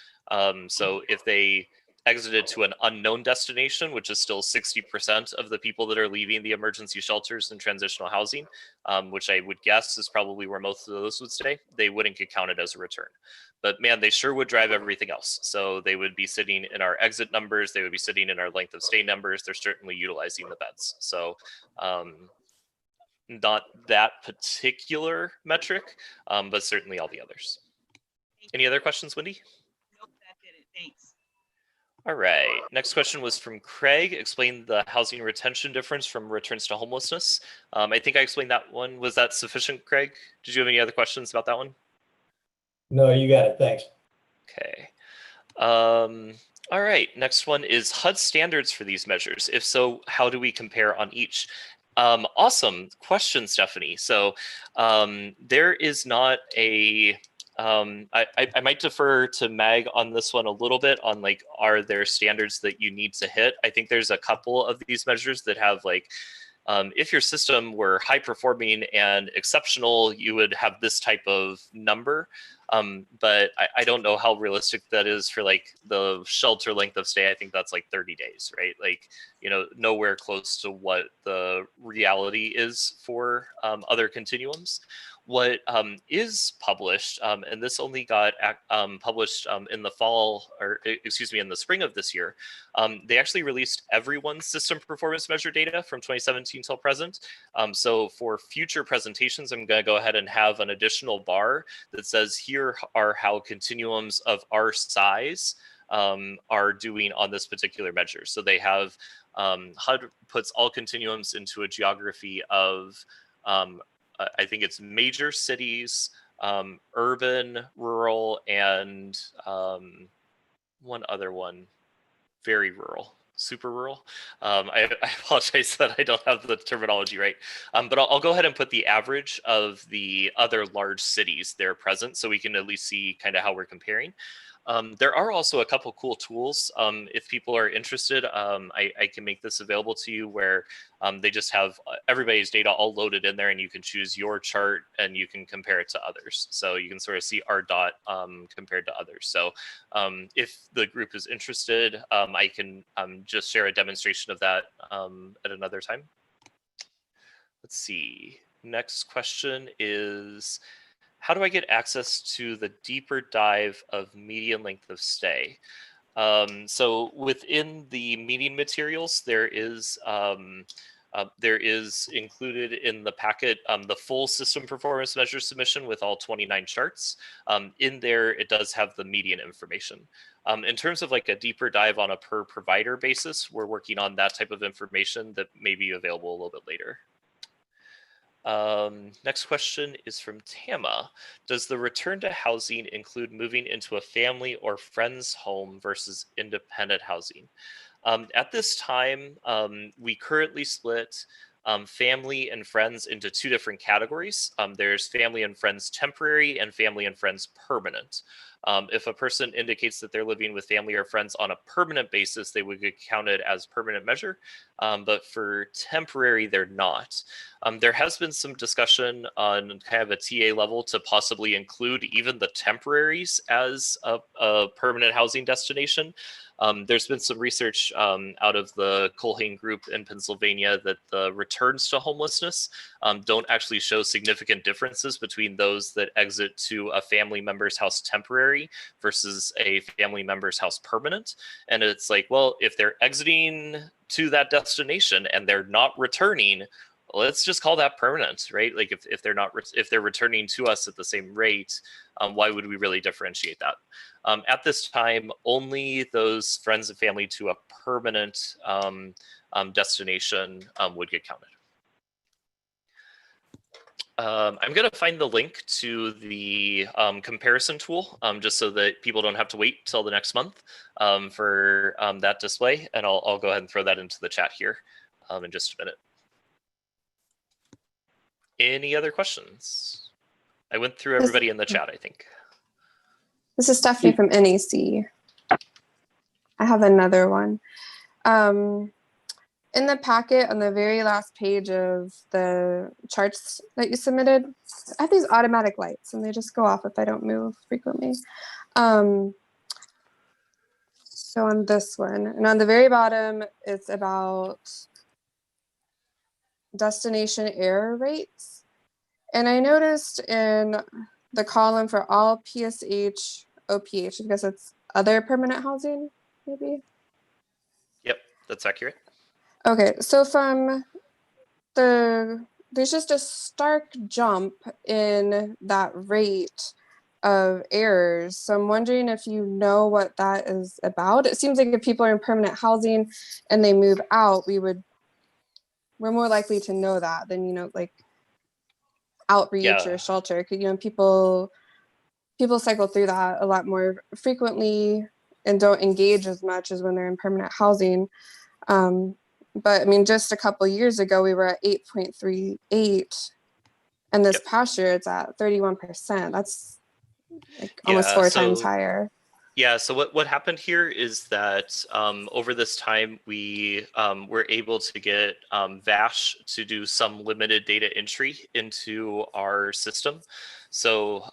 So if they exited to an unknown destination, which is still 60% of the people that are leaving the emergency shelters and transitional housing, which I would guess is probably where most of those would stay, they wouldn't get counted as a return. But man, they sure would drive everything else. So they would be sitting in our exit numbers, they would be sitting in our length of stay numbers, they're certainly utilizing the beds. So not that particular metric, but certainly all the others. Any other questions, Wendy? Nope, that did it. Thanks. All right. Next question was from Craig. Explain the housing retention difference from returns to homelessness. I think I explained that one. Was that sufficient, Craig? Did you have any other questions about that one? No, you got it. Thanks. Okay. All right. Next one is HUD standards for these measures. If so, how do we compare on each? Awesome question, Stephanie. So there is not a I might defer to Mag on this one a little bit on like, are there standards that you need to hit? I think there's a couple of these measures that have like, if your system were high performing and exceptional, you would have this type of number. But I don't know how realistic that is for like the shelter length of stay. I think that's like 30 days, right? Like, you know, nowhere close to what the reality is for other continuums. What is published, and this only got published in the fall, or excuse me, in the spring of this year, they actually released everyone's system performance measure data from 2017 till present. So for future presentations, I'm going to go ahead and have an additional bar that says here are how continuums of our size are doing on this particular measure. So they have, HUD puts all continuums into a geography of I think it's major cities, urban, rural, and one other one, very rural, super rural. I apologize that I don't have the terminology right, but I'll go ahead and put the average of the other large cities there present so we can at least see kind of how we're comparing. There are also a couple cool tools. If people are interested, I can make this available to you where they just have everybody's data all loaded in there and you can choose your chart and you can compare it to others. So you can sort of see our dot compared to others. So if the group is interested, I can just share a demonstration of that at another time. Let's see. Next question is, how do I get access to the deeper dive of median length of stay? So within the meeting materials, there is included in the packet the full system performance measure submission with all 29 charts. In there, it does have the median information. In terms of like a deeper dive on a per provider basis, we're working on that type of information that may be available a little bit later. Next question is from Tama. Does the return to housing include moving into a family or friend's home versus independent housing? At this time, we currently split family and friends into two different categories. There's family and friends temporary and family and friends permanent. If a person indicates that they're living with family or friends on a permanent basis, they would get counted as permanent measure. But for temporary, they're not. There has been some discussion on kind of a TA level to possibly include even the temporaries as a permanent housing destination. There's been some research out of the Culhane group in Pennsylvania that the returns to homelessness don't actually show significant differences between those that exit to a family member's house temporary versus a family member's house permanent. And it's like, well, if they're exiting to that destination and they're not returning, let's just call that permanent, right? Like if they're not, if they're returning to us at the same rate, why would we really differentiate that? At this time, only those friends and family to a permanent destination would get counted. I'm going to find the link to the comparison tool just so that people don't have to wait till the next month for that display. And I'll go ahead and throw that into the chat here in just a minute. Any other questions? I went through everybody in the chat, I think. This is Stephanie from NAC. I have another one. In the packet on the very last page of the charts that you submitted, I have these automatic lights and they just go off if I don't move frequently. So on this one, and on the very bottom, it's about destination error rates. And I noticed in the column for all PSH, OPH, I guess it's other permanent housing, maybe? Yep, that's accurate. Okay, so from there's just a stark jump in that rate of errors. So I'm wondering if you know what that is about. It seems like if people are in permanent housing and they move out, we're more likely to know that than, like outreach or shelter. 'Cause, people cycle through that a lot more frequently and don't engage as much as when they're in permanent housing. But I mean, just a couple years ago, we were at 8.38, and this past year it's at 31%. That's like almost four times higher. Yeah, so what happened here is that over this time, we were able to get VASH to do some limited data entry into our system. So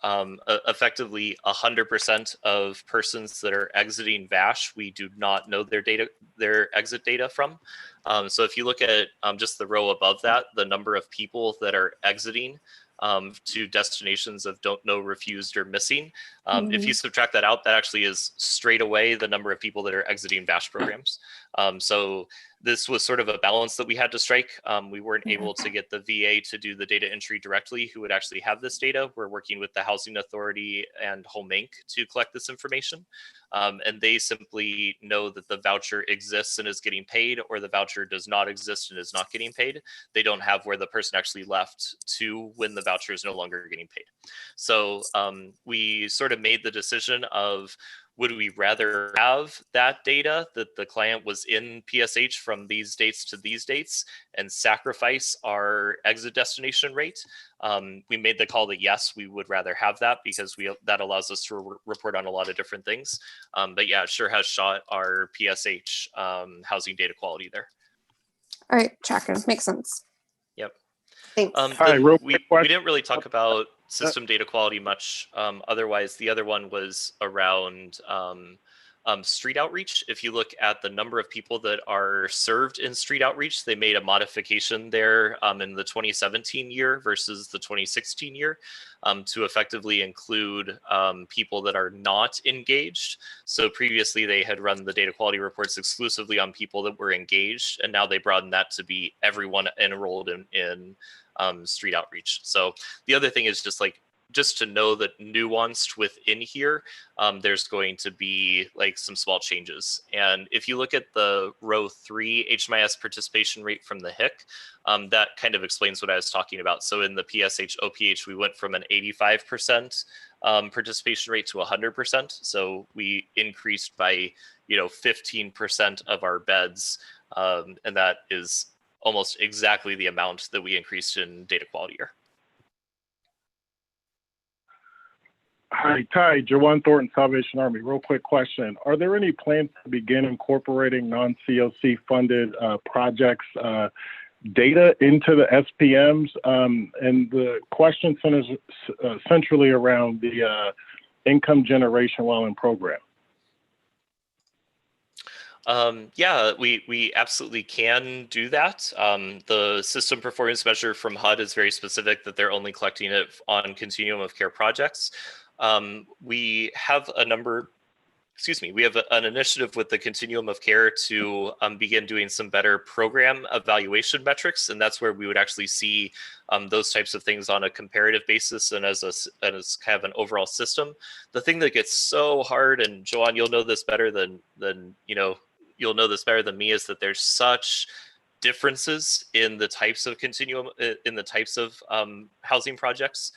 effectively 100% of persons that are exiting VASH, we do not know their exit data from. So if you look at just the row above that, the number of people that are exiting to destinations of don't know, refused, or missing. If you subtract that out, that actually is straight away the number of people that are exiting VASH programs. So this was sort of a balance that we had to strike. We weren't able to get the VA to do the data entry directly, who would actually have this data. We're working with the Housing Authority and Home Inc. to collect this information. And they simply know that the voucher exists and is getting paid, or the voucher does not exist and is not getting paid. They don't have where the person actually left to when the voucher is no longer getting paid. So we sort of made the decision of, would we rather have that data that the client was in PSH from these dates to these dates and sacrifice our exit destination rate? We made the call that yes, we would rather have that because that allows us to report on a lot of different things. But yeah, it sure has shot our PSH housing data quality there. All right, tracking, makes sense. Yep. Thanks. We didn't really talk about system data quality much. Otherwise, the other one was around street outreach. If you look at the number of people that are served in street outreach, they made a modification there in the 2017 year versus the 2016 year to effectively include people that are not engaged. So previously they had run the data quality reports exclusively on people that were engaged, and now they broadened that to be everyone enrolled in street outreach. So the other thing is just to know that nuanced within here, there's going to be like some small changes. And if you look at the row 3 HMIS participation rate from the HIC, that kind of explains what I was talking about. So in the PSH OPH, we went from an 85% participation rate to 100%. So we increased by 15% of our beds, and that is almost exactly the amount that we increased in data quality year. Hi, Ty, Jawan Thornton, Salvation Army. Real quick question. Are there any plans to begin incorporating non-COC funded projects data into the SPMs? And the question centers centrally around the income generation while in program. Yeah, we absolutely can do that. The system performance measure from HUD is very specific that they're only collecting it on continuum of care projects. We have we have an initiative with the Continuum of Care to begin doing some better program evaluation metrics, and that's where we would actually see those types of things on a comparative basis and as kind of an overall system. The thing that gets so hard, and Joanne, you'll know this better than you'll know this better than me, is that there's such differences in the types of continuum, in the types of housing projects.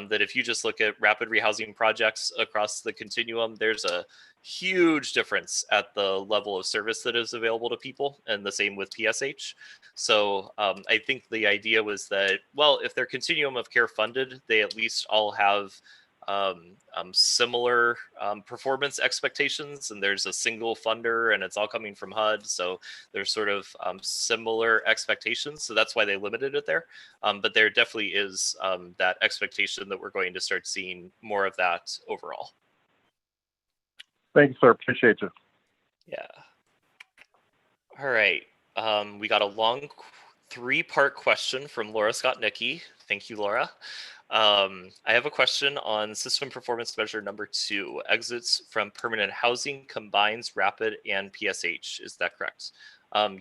That if you just look at rapid rehousing projects across the continuum, there's a huge difference at the level of service that is available to people, and the same with PSH. So I think the idea was that, well, if they're continuum of care funded, they at least all have similar performance expectations, and there's a single funder and it's all coming from HUD. So there's sort of similar expectations. So that's why they limited it there. But there definitely is that expectation that we're going to start seeing more of that overall. Thank you, sir. Appreciate you. Yeah. All right. We got a long 3-part question from Laura Scott Nicky. Thank you, Laura. I have a question on system performance measure number 2, exits from permanent housing combines rapid and PSH. Is that correct?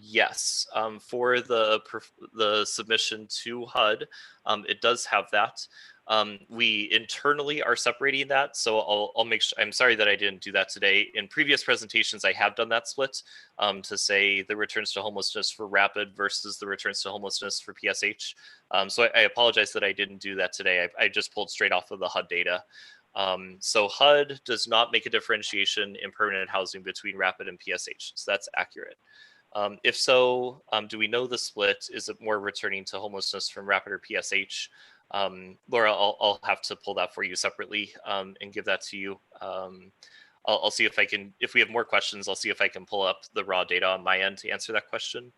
Yes. For the submission to HUD, it does have that. We internally are separating that, so I'll make sure. I'm sorry that I didn't do that today. In previous presentations, I have done that split to say the returns to homelessness for rapid versus the returns to homelessness for PSH. So I apologize that I didn't do that today. I just pulled straight off of the HUD data. So HUD does not make a differentiation in permanent housing between rapid and PSH, so that's accurate. If so, do we know the split? Is it more returning to homelessness from rapid or PSH? Laura, I'll have to pull that for you separately and give that to you. I'll see if I can, if we have more questions, I'll see if I can pull up the raw data on my end to answer that question.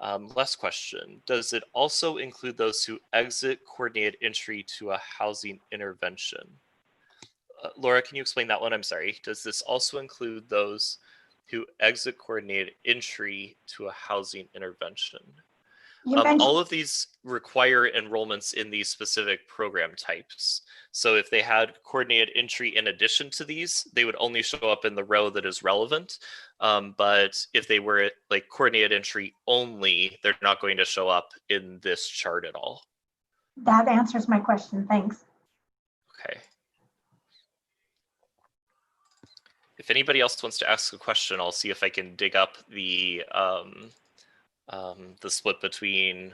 Last question, does it also include those who exit coordinated entry to a housing intervention? Laura, can you explain that one? I'm sorry. Does this also include those who exit coordinated entry to a housing intervention? All of these require enrollments in these specific program types. So if they had coordinated entry in addition to these, they would only show up in the row that is relevant. But if they were like coordinated entry only, they're not going to show up in this chart at all. That answers my question. Thanks. Okay. If anybody else wants to ask a question, I'll see if I can dig up the split between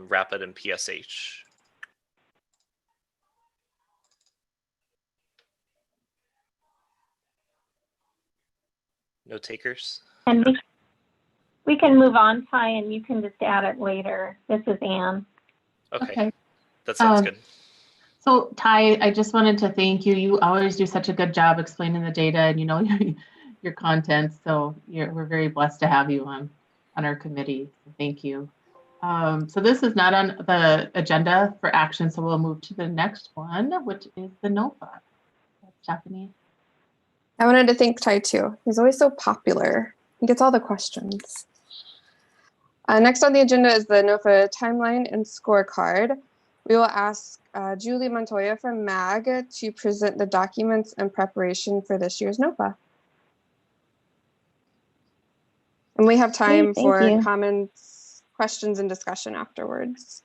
rapid and PSH. No takers? And we can move on, Ty, and you can just add it later. This is Anne. Okay. That sounds good. So Ty, I just wanted to thank you. You always do such a good job explaining the data and your content. So we're very blessed to have you on our committee. Thank you. So this is not on the agenda for action, so we'll move to the next one, which is the NOFA. Stephanie. I wanted to thank Ty too. He's always so popular. He gets all the questions. Next on the agenda is the NOFA timeline and scorecard. We will ask Julie Montoya from MAG to present the documents and preparation for this year's NOFA. And we have time Great, thank for you. comments, questions, and discussion afterwards.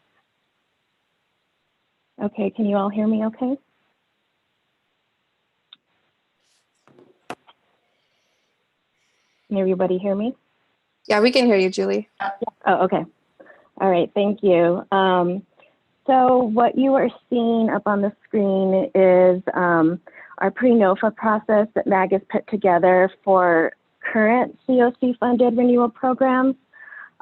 Okay, can you all hear me okay? Can everybody hear me? Yeah, we can hear you, Julie. Oh, okay. All right, thank you. So what you are seeing up on the screen is our pre-NOFA process that MAG has put together for current COC-funded renewal programs.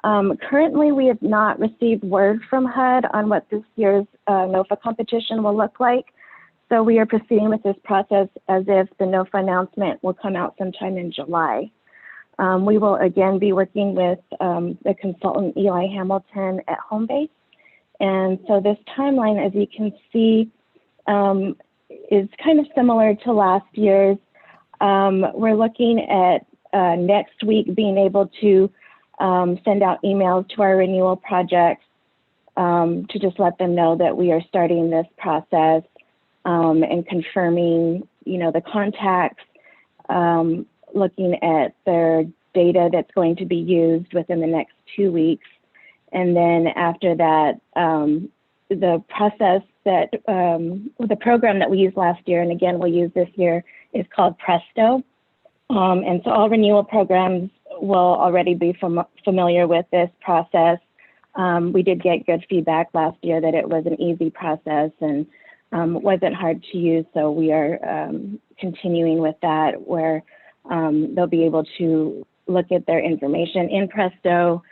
Currently, we have not received word from HUD on what this year's NOFA competition will look like. So we are proceeding with this process as if the NOFA announcement will come out sometime in July. We will again be working with the consultant Eli Hamilton at Homebase. And so this timeline, as you can see, is kind of similar to last year's. We're looking at next week being able to send out emails to our renewal projects to just let them know that we are starting this process and confirming, the contacts, looking at their data that's going to be used within the next 2 weeks. And then after that, the process that, the program that we used last year, and again, we'll use this year, is called Presto. And so all renewal programs will already be familiar with this process. We did get good feedback last year that it was an easy process and wasn't hard to use. So we are continuing with that, where they'll be able to look at their information in Presto,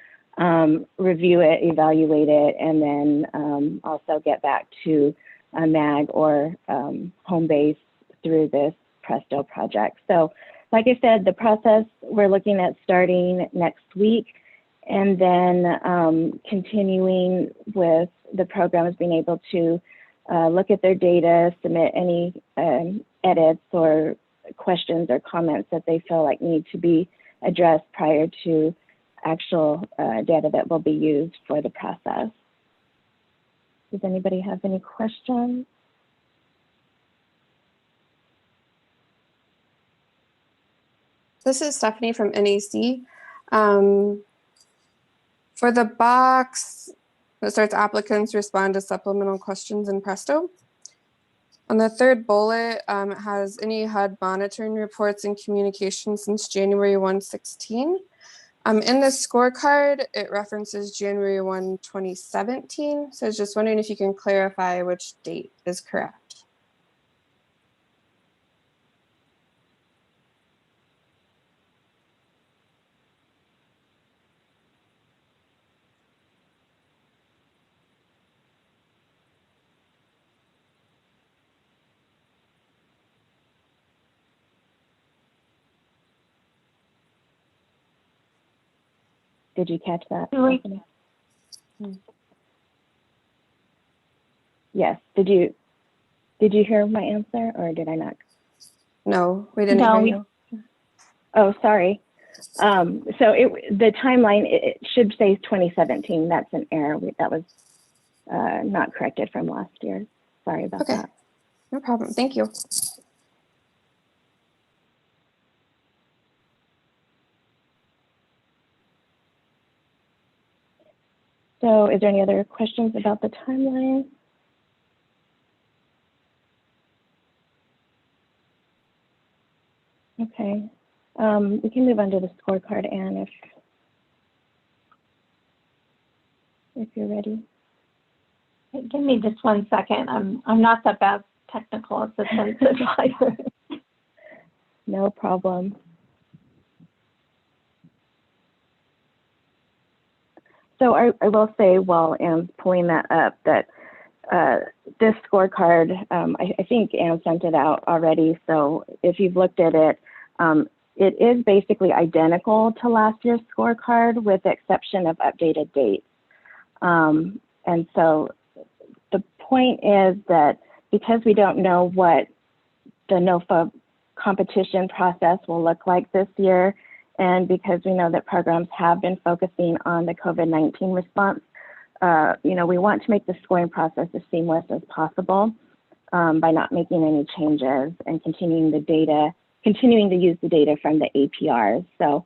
review it, evaluate it, and then also get back to MAG or Homebase through this Presto project. So like I said, the process we're looking at starting next week, and then continuing with the programs being able to look at their data, submit any edits or questions or comments that they feel like need to be addressed prior to actual data that will be used for the process. Does anybody have any questions? This is Stephanie from NAC. For the box that starts applicants respond to supplemental questions in Presto. On the third bullet, it has any HUD monitoring reports and communication since January 1/16. In the scorecard, it references January 1, 2017. So I was just wondering if you can clarify which date is correct. Did you catch that? Yes. Did you hear my answer, or did I not? No, we didn't hear you. Oh, sorry. So the timeline, it should say 2017. That's an error. That was not corrected from last year. Sorry about that. No problem. Thank you. So is there any other questions about the timeline? Okay. We can move on to the scorecard, Anne, if you're ready. Give me just 1 second. I'm not the best technical assistance advisor. No problem. So I will say, while Anne's pulling that up, that this scorecard, I think Anne sent it out already. So if you've looked at it, it is basically identical to last year's scorecard with the exception of updated dates. And so the point is that because we don't know what the NOFA competition process will look like this year. And because we know that programs have been focusing on the COVID-19 response, we want to make the scoring process as seamless as possible by not making any changes and continuing to use the data from the APRs. So,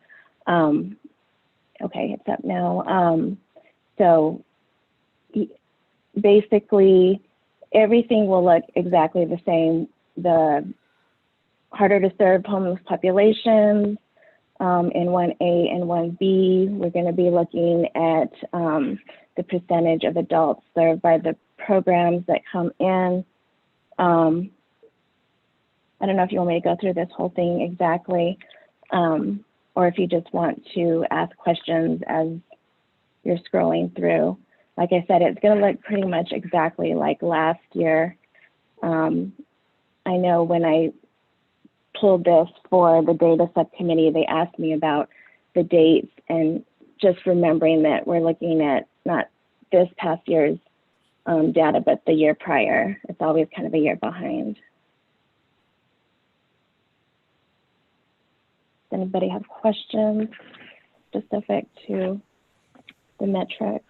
okay, it's up now. So basically, everything will look exactly the same. The harder to serve homeless populations in 1A and 1B, we're going to be looking at the percentage of adults served by the programs that come in. I don't know if you want me to go through this whole thing exactly, or if you just want to ask questions as you're scrolling through. Like I said, it's going to look pretty much exactly like last year. I know when I pulled this for the data subcommittee, they asked me about the dates, and just remembering that we're looking at not this past year's data, but the year prior. It's always kind of a year behind. Does anybody have questions specific to the metrics?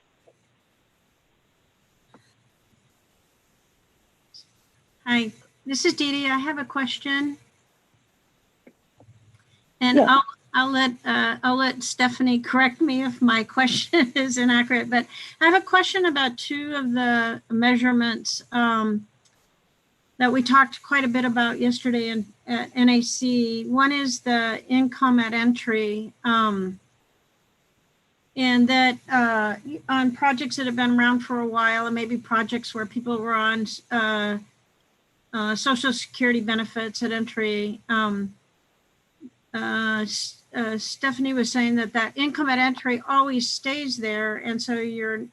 Hi, this is Dee Dee. I have a question, and Yeah. I'll let Stephanie correct me if my question is inaccurate. But I have a question about two of the measurements that we talked quite a bit about yesterday at NAC. One is the income at entry, and that on projects that have been around for a while, and maybe projects where people were on Social Security benefits at entry. Stephanie was saying that income at entry always stays there, and so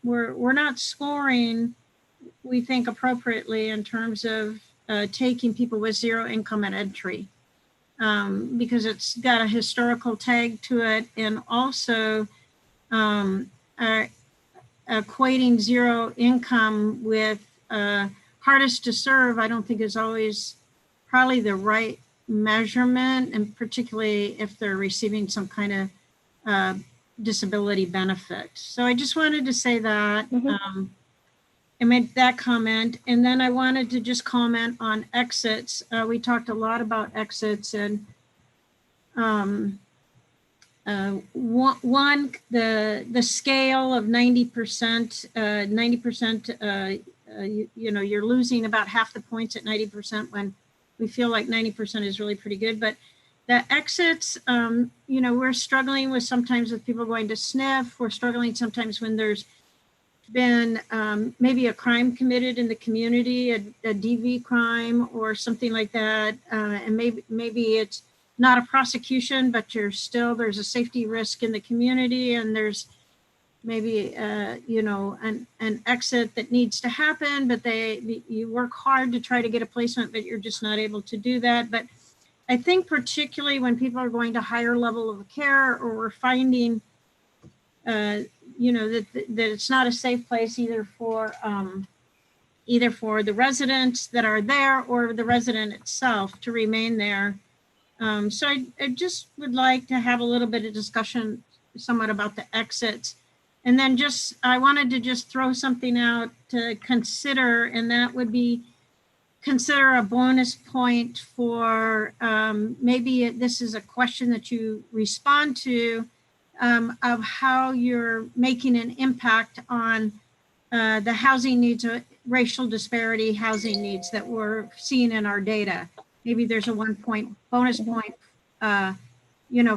we're not scoring, we think, appropriately in terms of taking people with zero income at entry, because it's got a historical tag to it, and also equating zero income with hardest to serve, I don't think is always probably the right measurement, and particularly if they're receiving some kind of disability benefit. So I just wanted to say that. I made that comment, and then I wanted to just comment on exits. We talked a lot about exits, and one, the scale of 90%, 90%, you're losing about half the points at 90% when we feel like 90% is really pretty good. But the exits, we're struggling with sometimes with people going to SNF. We're struggling sometimes when there's been maybe a crime committed in the community, a DV crime or something like that. And maybe it's not a prosecution, but there's a safety risk in the community, and there's maybe an exit that needs to happen, but you work hard to try to get a placement, but you're just not able to do that. But I think particularly when people are going to higher level of care, or we're finding that it's not a safe place either for the residents that are there or the resident itself to remain there. So I just would like to have a little bit of discussion somewhat about the exits. And then I wanted to just throw something out to consider, and that would be consider a bonus point for maybe this is a question that you respond to, of how you're making an impact on the housing needs, racial disparity housing needs that we're seeing in our data. Maybe there's a 1 point bonus point,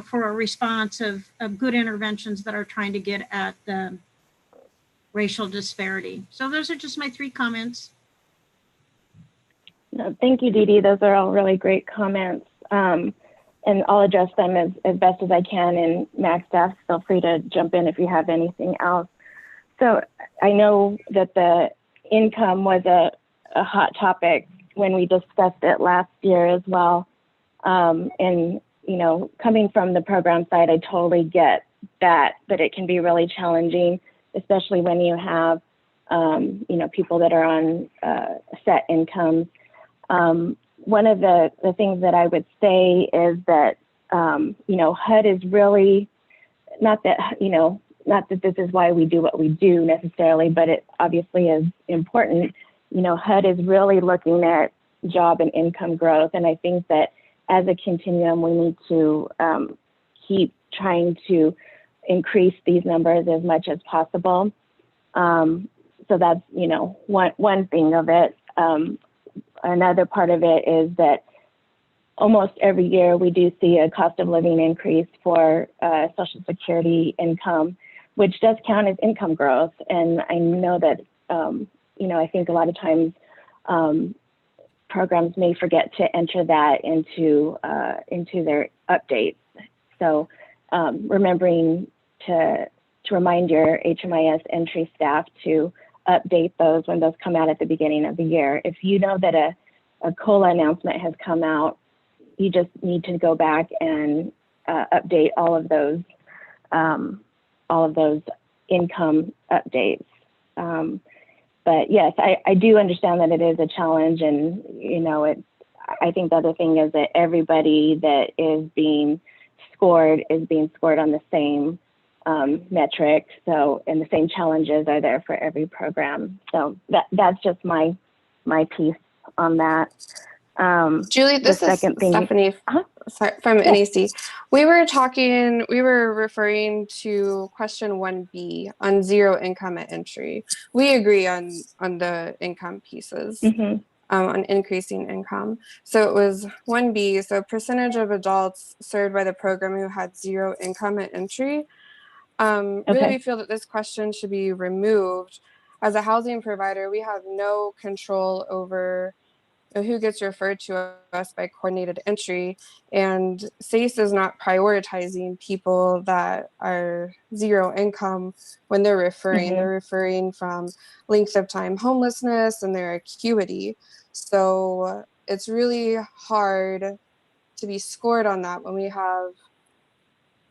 for a response of good interventions that are trying to get at the racial disparity. So those are just my 3 comments. No, thank you, Dee Dee. Those are all really great comments. And I'll address them as best as I can. And MAC staff, feel free to jump in if you have anything else. So I know that the income was a hot topic when we discussed it last year as well. And, coming from the program side, I totally get that it can be really challenging, especially when you have, people that are on set incomes. one of the things that I would say is that, HUD is really, not that this is why we do what we do necessarily, but it obviously is important. HUD is really looking at job and income growth. And I think that as a continuum, we need to keep trying to increase these numbers as much as possible. So that's, one thing of it. Another part of it is that almost every year we do see a cost of living increase for Social Security income, which does count as income growth. And I know that, I think a lot of times programs may forget to enter that into their updates. So remembering to remind your HMIS entry staff to update those when those come out at the beginning of the year. If you know that a COLA announcement has come out, you just need to go back and update all of those income updates. But yes, I do understand that it is a challenge, and I think the other thing is that everybody that is being scored on the same metric. So, and the same challenges are there for every program. So that's just my piece on that. Julie, this is Stephanie from NEC. We were referring to question 1B on zero income at entry. We agree on the income pieces, on increasing income. So it was 1B, so percentage of adults served by the program who had zero income at entry. Really, we feel that this question should be removed. As a housing provider, we have no control over who gets referred to us by coordinated entry, and SACE is not prioritizing people that are zero income when they're referring. They're referring from length of time homelessness and their acuity. So it's really hard to be scored on that when we have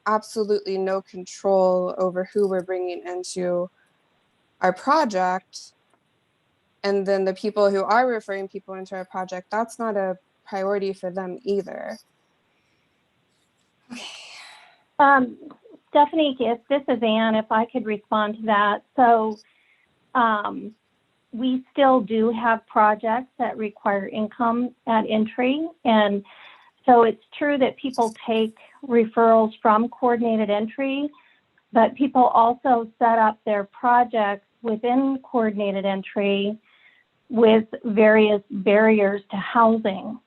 absolutely no control over who we're bringing into our project. And then the people who are referring people into our project, that's not a priority for them either. Stephanie, if this is Anne, if I could respond to that. So we still do have projects that require income at entry. And so it's true that people take referrals from coordinated entry, but people also set up their projects within coordinated entry with various barriers to housing.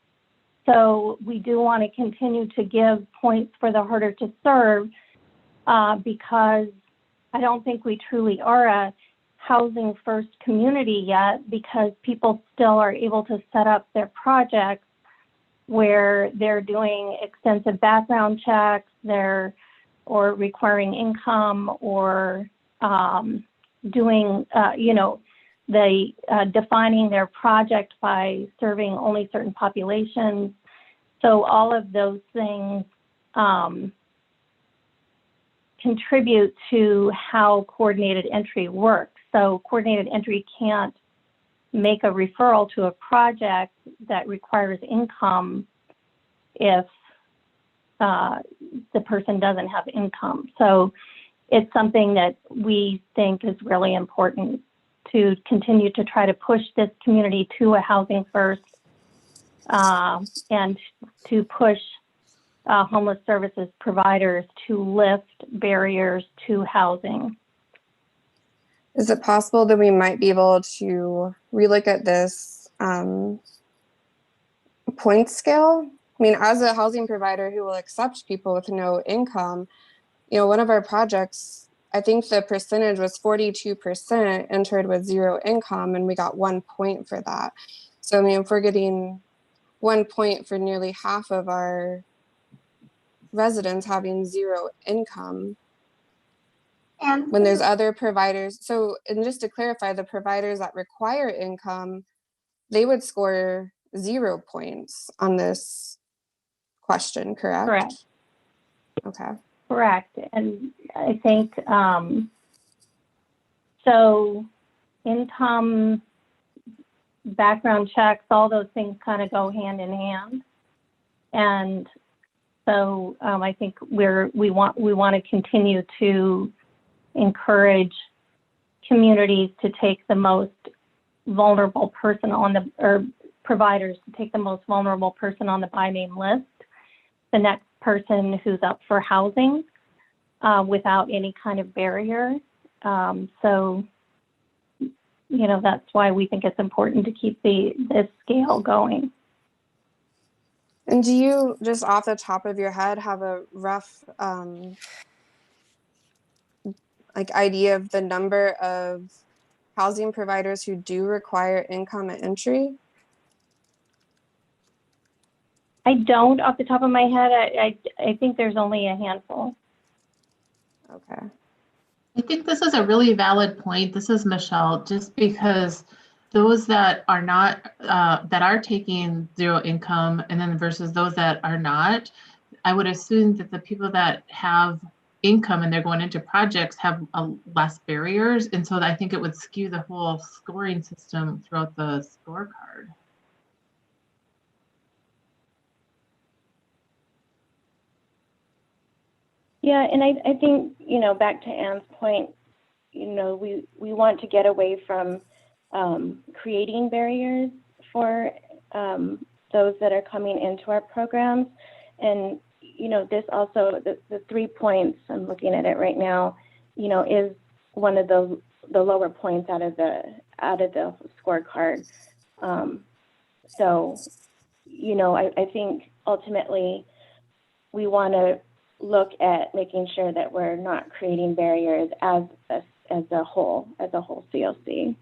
So we do want to continue to give points for the harder to serve because I don't think we truly are a housing first community yet, because people still are able to set up their projects where they're doing extensive background checks, or requiring income, or doing, defining their project by serving only certain populations. So all of those things contribute to how coordinated entry works. So coordinated entry can't make a referral to a project that requires income if the person doesn't have income. So it's something that we think is really important to continue to try to push this community to a housing first, and to push homeless services providers to lift barriers to housing. Is it possible that we might be able to relook at this point scale? I mean, as a housing provider who will accept people with no income, one of our projects, I think the percentage was 42% entered with zero income, and we got 1 point for that. So, I mean, if we're getting 1 point for nearly half of our residents having zero income, and when there's other providers. So, and just to clarify, the providers that require income, they would score 0 points on this question, correct? Correct. Okay. Correct. And I think, so income, background checks, all those things kind of go hand in hand. And so I think we want to continue to encourage communities to take the most vulnerable person on the, or providers to take the most vulnerable person on the by name list, the next person who's up for housing without any kind of barrier. So, you know, that's why we think it's important to keep this scale going. And do you, just off the top of your head, have a rough like idea of the number of housing providers who do require income at entry? I don't off the top of my head. I think there's only a handful. Okay. I think this is a really valid point. This is Michelle, just because those that are not, that are taking zero income, and then versus those that are not, I would assume that the people that have income and they're going into projects have less barriers. And so I think it would skew the whole scoring system throughout the scorecard. Yeah, and I think, you know, back to Anne's point, you know, we want to get away from creating barriers for those that are coming into our programs. And, you know, this also, the 3 points, I'm looking at it right now, you know, is one of the lower points out of the scorecard. So, you know, I think ultimately we want to look at making sure that we're not creating barriers as a whole COC.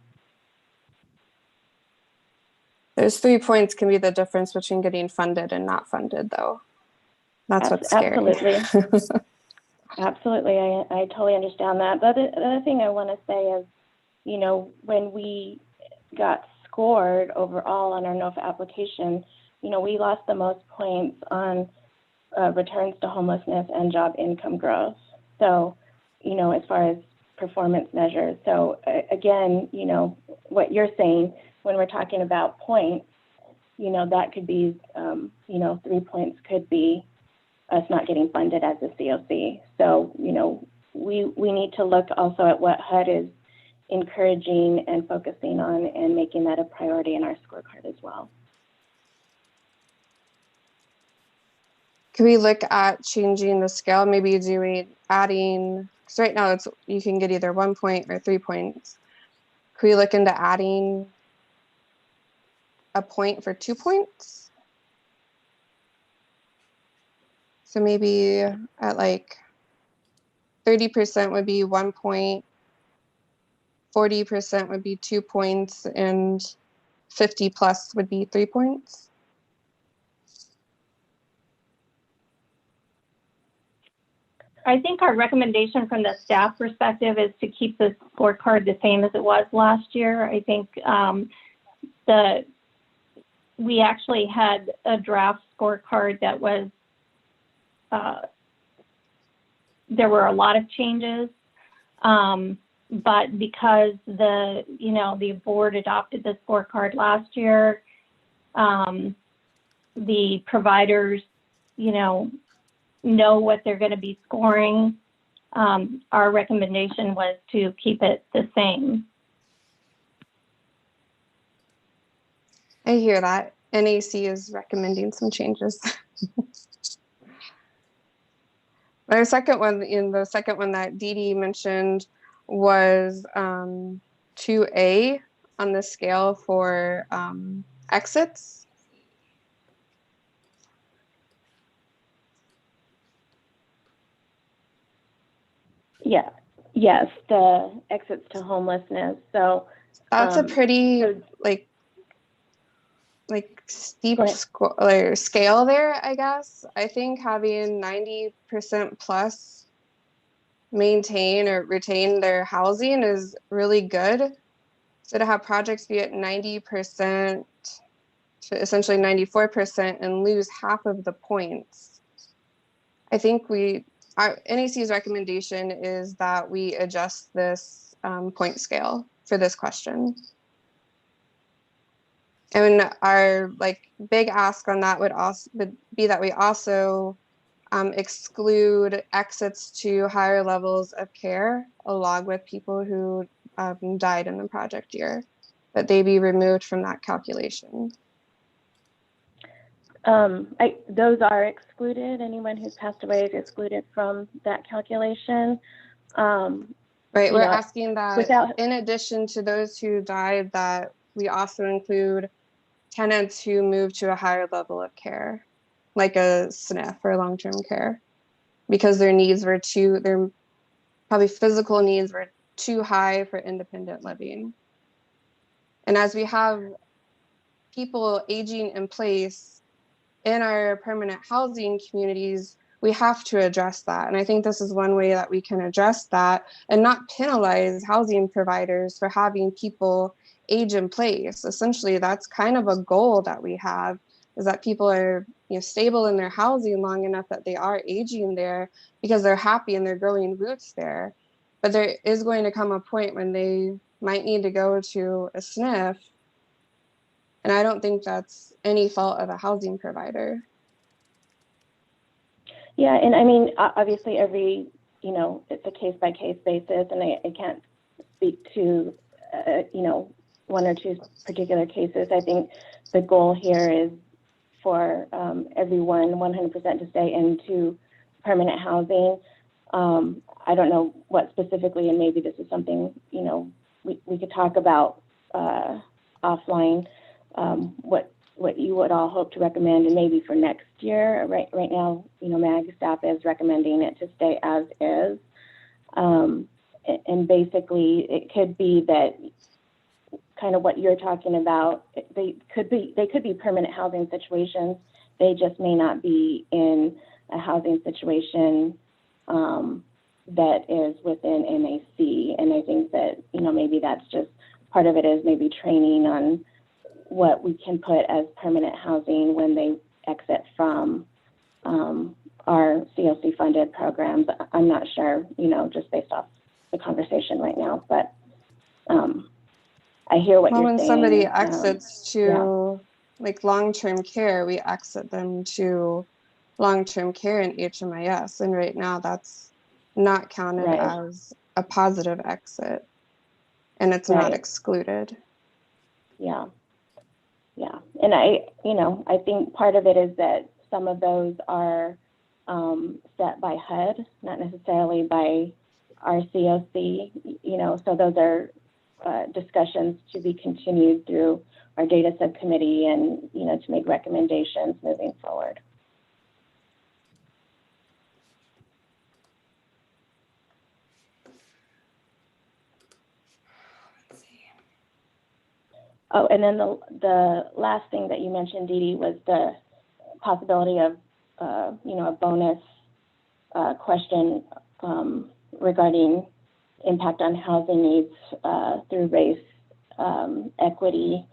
Those 3 points can be the difference between getting funded and not funded, though. That's what's scary. Absolutely. Absolutely. I totally understand that. But the other thing I want to say is, you know, when we got scored overall on our NOFA application, you know, we lost the most points on returns to homelessness and job income growth. So, you know, as far as performance measures. So again, you know, what you're saying when we're talking about points, you know, that could be, you know, 3 points could be us not getting funded as a COC. So, you know, we need to look also at what HUD is encouraging and focusing on and making that a priority in our scorecard as well. Can we look at changing the scale? Maybe adding, because right now you can get either 1 point or 3 points. Can we look into adding a point for 2 points? So maybe at like 30% would be 1 point, 40% would be 2 points, and 50 plus would be 3 points. I think our recommendation from the staff perspective is to keep the scorecard the same as it was last year. I think we actually had a draft scorecard that was, there were a lot of changes, but because the board adopted the scorecard last year, the providers, know what they're going to be scoring. Our recommendation was to keep it the same. I hear that. NAC is recommending some changes. The second one that Dee Dee mentioned was 2A on the scale for exits. Yeah. Yes, the exits to homelessness. So that's a pretty steep scale there, I guess. I think having 90% plus maintain or retain their housing is really good. So to have projects be at 90% to essentially 94% and lose half of the points, I think NAC's recommendation is that we adjust this point scale for this question. And our big ask on that would be that we also exclude exits to higher levels of care along with people who died in the project year, that they be removed from that calculation. Those are excluded. Anyone who's passed away is excluded from that calculation. Right, we're asking that in addition to those who died, that we also include tenants who move to a higher level of care, like a SNF or long-term care, because their needs were their probably physical needs were too high for independent living. And as we have people aging in place in our permanent housing communities, we have to address that. And I think this is one way that we can address that and not penalize housing providers for having people age in place. Essentially, that's kind of a goal that we have, is that people are stable in their housing long enough that they are aging there because they're happy and they're growing roots there. But there is going to come a point when they might need to go to a SNF. And I don't think that's any fault of a housing provider. Yeah, and I mean, obviously it's a case-by-case basis, and I can't speak to, one or two particular cases. I think the goal here is for everyone 100% to stay into permanent housing. I don't know what specifically, and maybe this is something, we could talk about offline, what you would all hope to recommend, and maybe for next year. Right now, MAG staff is recommending it to stay as is. And basically, it could be that kind of what you're talking about, they could be permanent housing situations. They just may not be in a housing situation that is within MAC. And I think that, maybe that's just part of it, is maybe training on what we can put as permanent housing when they exit from our COC funded programs. I'm not sure, just based off the conversation right now, but I hear what you're saying. When somebody exits to long-term care, we exit them to long-term care in HMIS. And right now that's not counted as a positive exit, and it's not excluded. Yeah. Yeah. And I think part of it is that some of those are set by HUD, not necessarily by our COC, so those are discussions to be continued through our data subcommittee and, to make recommendations moving forward. Oh, and then the last thing that you mentioned, Dee Dee, was the possibility of, a bonus question regarding impact on housing needs through race equity.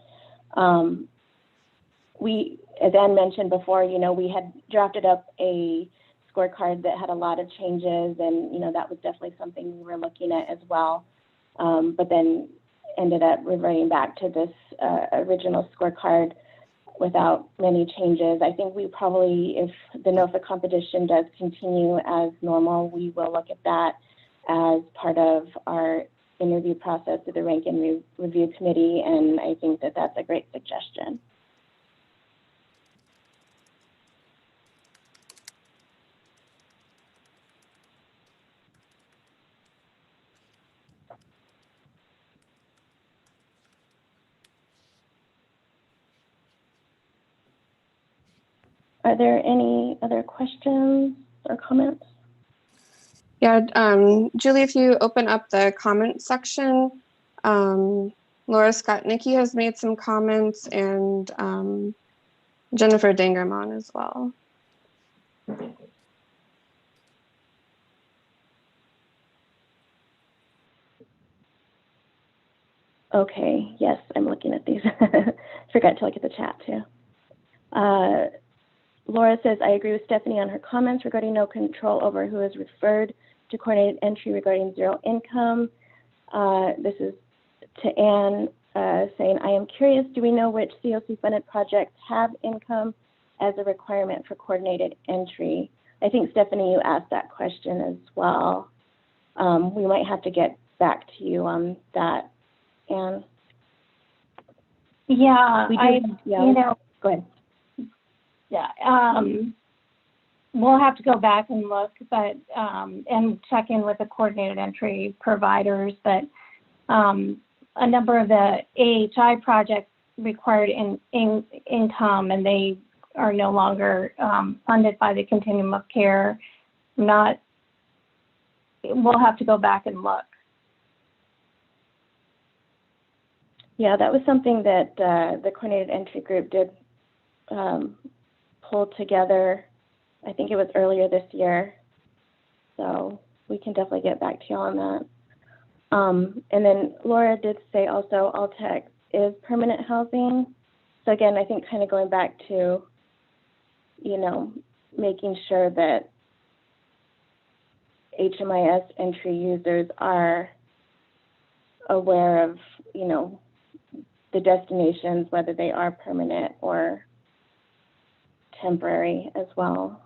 We, as Ann mentioned before, we had drafted up a scorecard that had a lot of changes, and, that was definitely something we were looking at as well. But then ended up reverting back to this original scorecard without many changes. I think we probably, if the NOFA competition does continue as normal, we will look at that as part of our interview process with the Rank and Review Committee, and I think that that's a great suggestion. Are there any other questions or comments? Yeah, Julie, if you open up the comment section, Laura Scott Nicky has made some comments, and Jennifer Dingerman as well. Okay, yes, I'm looking at these. Forgot to look at the chat too. Laura says, I agree with Stephanie on her comments regarding no control over who is referred to coordinated entry regarding zero income. This is to Anne saying, I am curious, do we know which COC funded projects have income as a requirement for coordinated entry? I think, Stephanie, you asked that question as well. We might have to get back to you on that, Anne. Yeah, you know, go ahead. Yeah, we'll have to go back and look, but and check in with the coordinated entry providers. But a number of the AHI projects required income, and they are no longer funded by the Continuum of Care. We'll have to go back and look. Yeah, that was something that the coordinated entry group did pull together. I think it was earlier this year. So we can definitely get back to you on that. And then Laura did say also Alltech is permanent housing. So again, I think kind of going back to, you know, making sure that HMIS entry users are aware of, you know, the destinations, whether they are permanent or temporary as well.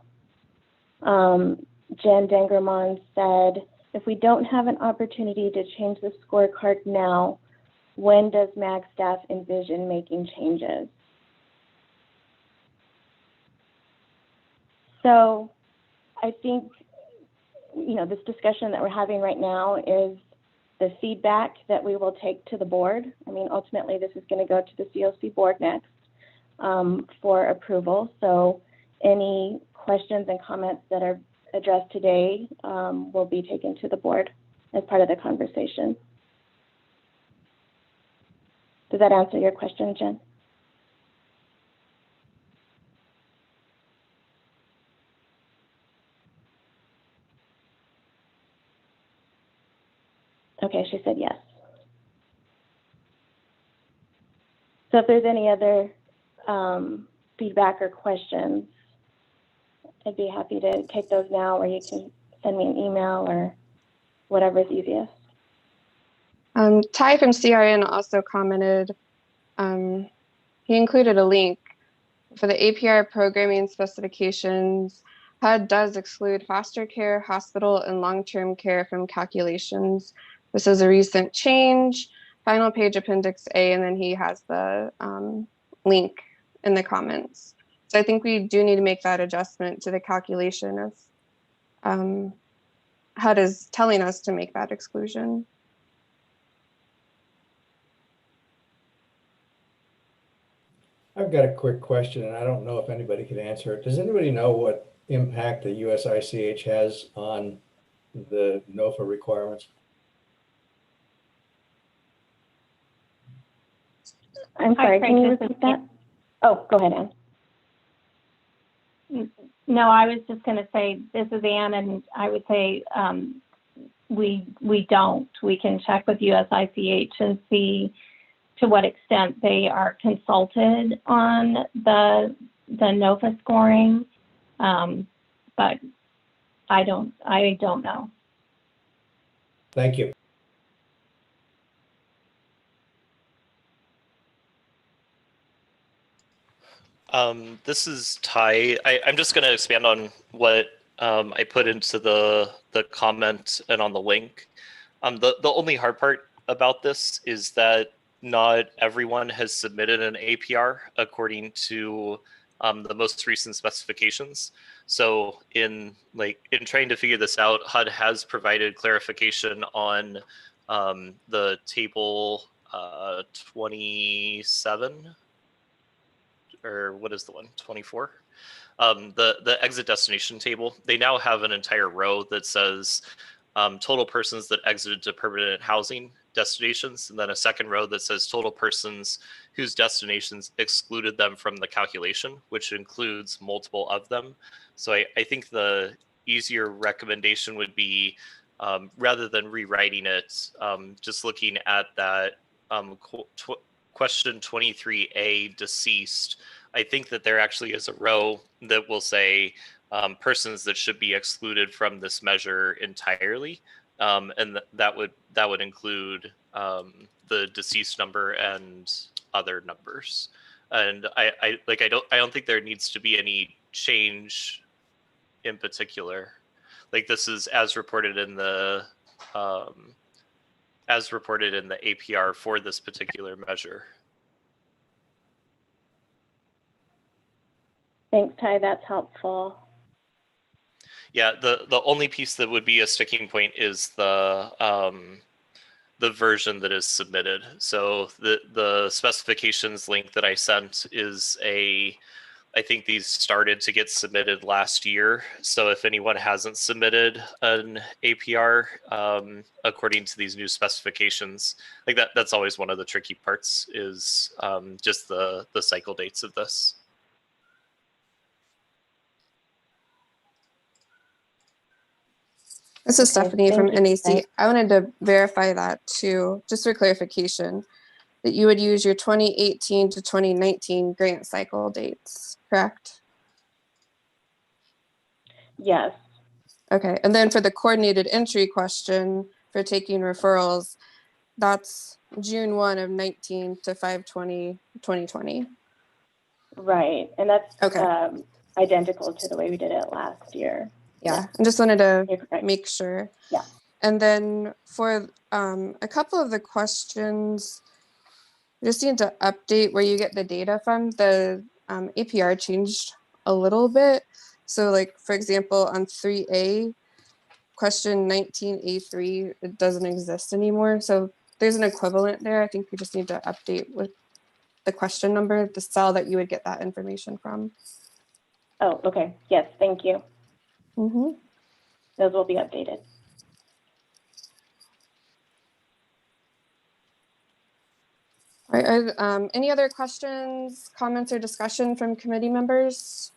Jen Dangermon said, if we don't have an opportunity to change the scorecard now, when does MAG staff envision making changes? So I think, you know, this discussion that we're having right now is the feedback that we will take to the board. I mean, ultimately, this is going to go to the COC board next for approval. So any questions and comments that are addressed today will be taken to the board as part of the conversation. Does that answer your question, Jen? Okay, she said yes. So if there's any other feedback or questions, I'd be happy to take those now, or you can send me an email or whatever is easiest. Ty from CRN also commented, he included a link for the APR programming specifications. HUD does exclude foster care, hospital, and long-term care from calculations. This is a recent change, final page appendix A, and then he has the link in the comments. So I think we do need to make that adjustment to the calculation if HUD is telling us to make that exclusion. I've got a quick question, and I don't know if anybody can answer it. Does anybody know what impact the USICH has on the NOFA requirements? I'm sorry, can you repeat that? Oh, go ahead, Anne. No, I was just going to say, this is Anne, and I would say we don't. We can check with USICH and see to what extent they are consulted on the NOFA scoring, but I don't know. Thank you. This is Ty. I'm just going to expand on what I put into the comment and on the link. The only hard part about this is that not everyone has submitted an APR according to the most recent specifications. So in trying to figure this out, HUD has provided clarification on the table 27. Or what is the one, 24? The exit destination table. They now have an entire row that says total persons that exited to permanent housing destinations, and then a second row that says total persons whose destinations excluded them from the calculation, which includes multiple of them. So I think the easier recommendation would be, rather than rewriting it, just looking at that question 23A, deceased. I think that there actually is a row that will say persons that should be excluded from this measure entirely, and that would include the deceased number and other numbers. And I don't think there needs to be any change in particular. Like this is as reported in the APR for this particular measure. Thanks, Ty. That's helpful. Yeah, the only piece that would be a sticking point is the version that is submitted. So the specifications link that I sent is I think these started to get submitted last year. So if anyone hasn't submitted an APR according to these new specifications, like that's always one of the tricky parts is just the cycle dates of this. This is Stephanie from thank you. NAC. I wanted to verify that too, just for clarification, that you would use your 2018 to 2019 grant cycle dates, correct? Yes. Okay, and then for the coordinated entry question for taking referrals, that's June 1 of 19 to 5/20/2020. Right, and that's Okay. Identical to the way we did it last year. Yeah, I just wanted to You're correct. make sure. Yeah. And then for a couple of the questions, we just need to update where you get the data from. The APR changed a little bit. So like, for example, on 3A, question 19A3, it doesn't exist anymore. So there's an equivalent there. I think we just need to update with the question number, the cell that you would get that information from. Oh, okay. Yes, thank you. Mm-hmm. Those will be updated. All right, any other questions, comments, or discussion from committee members?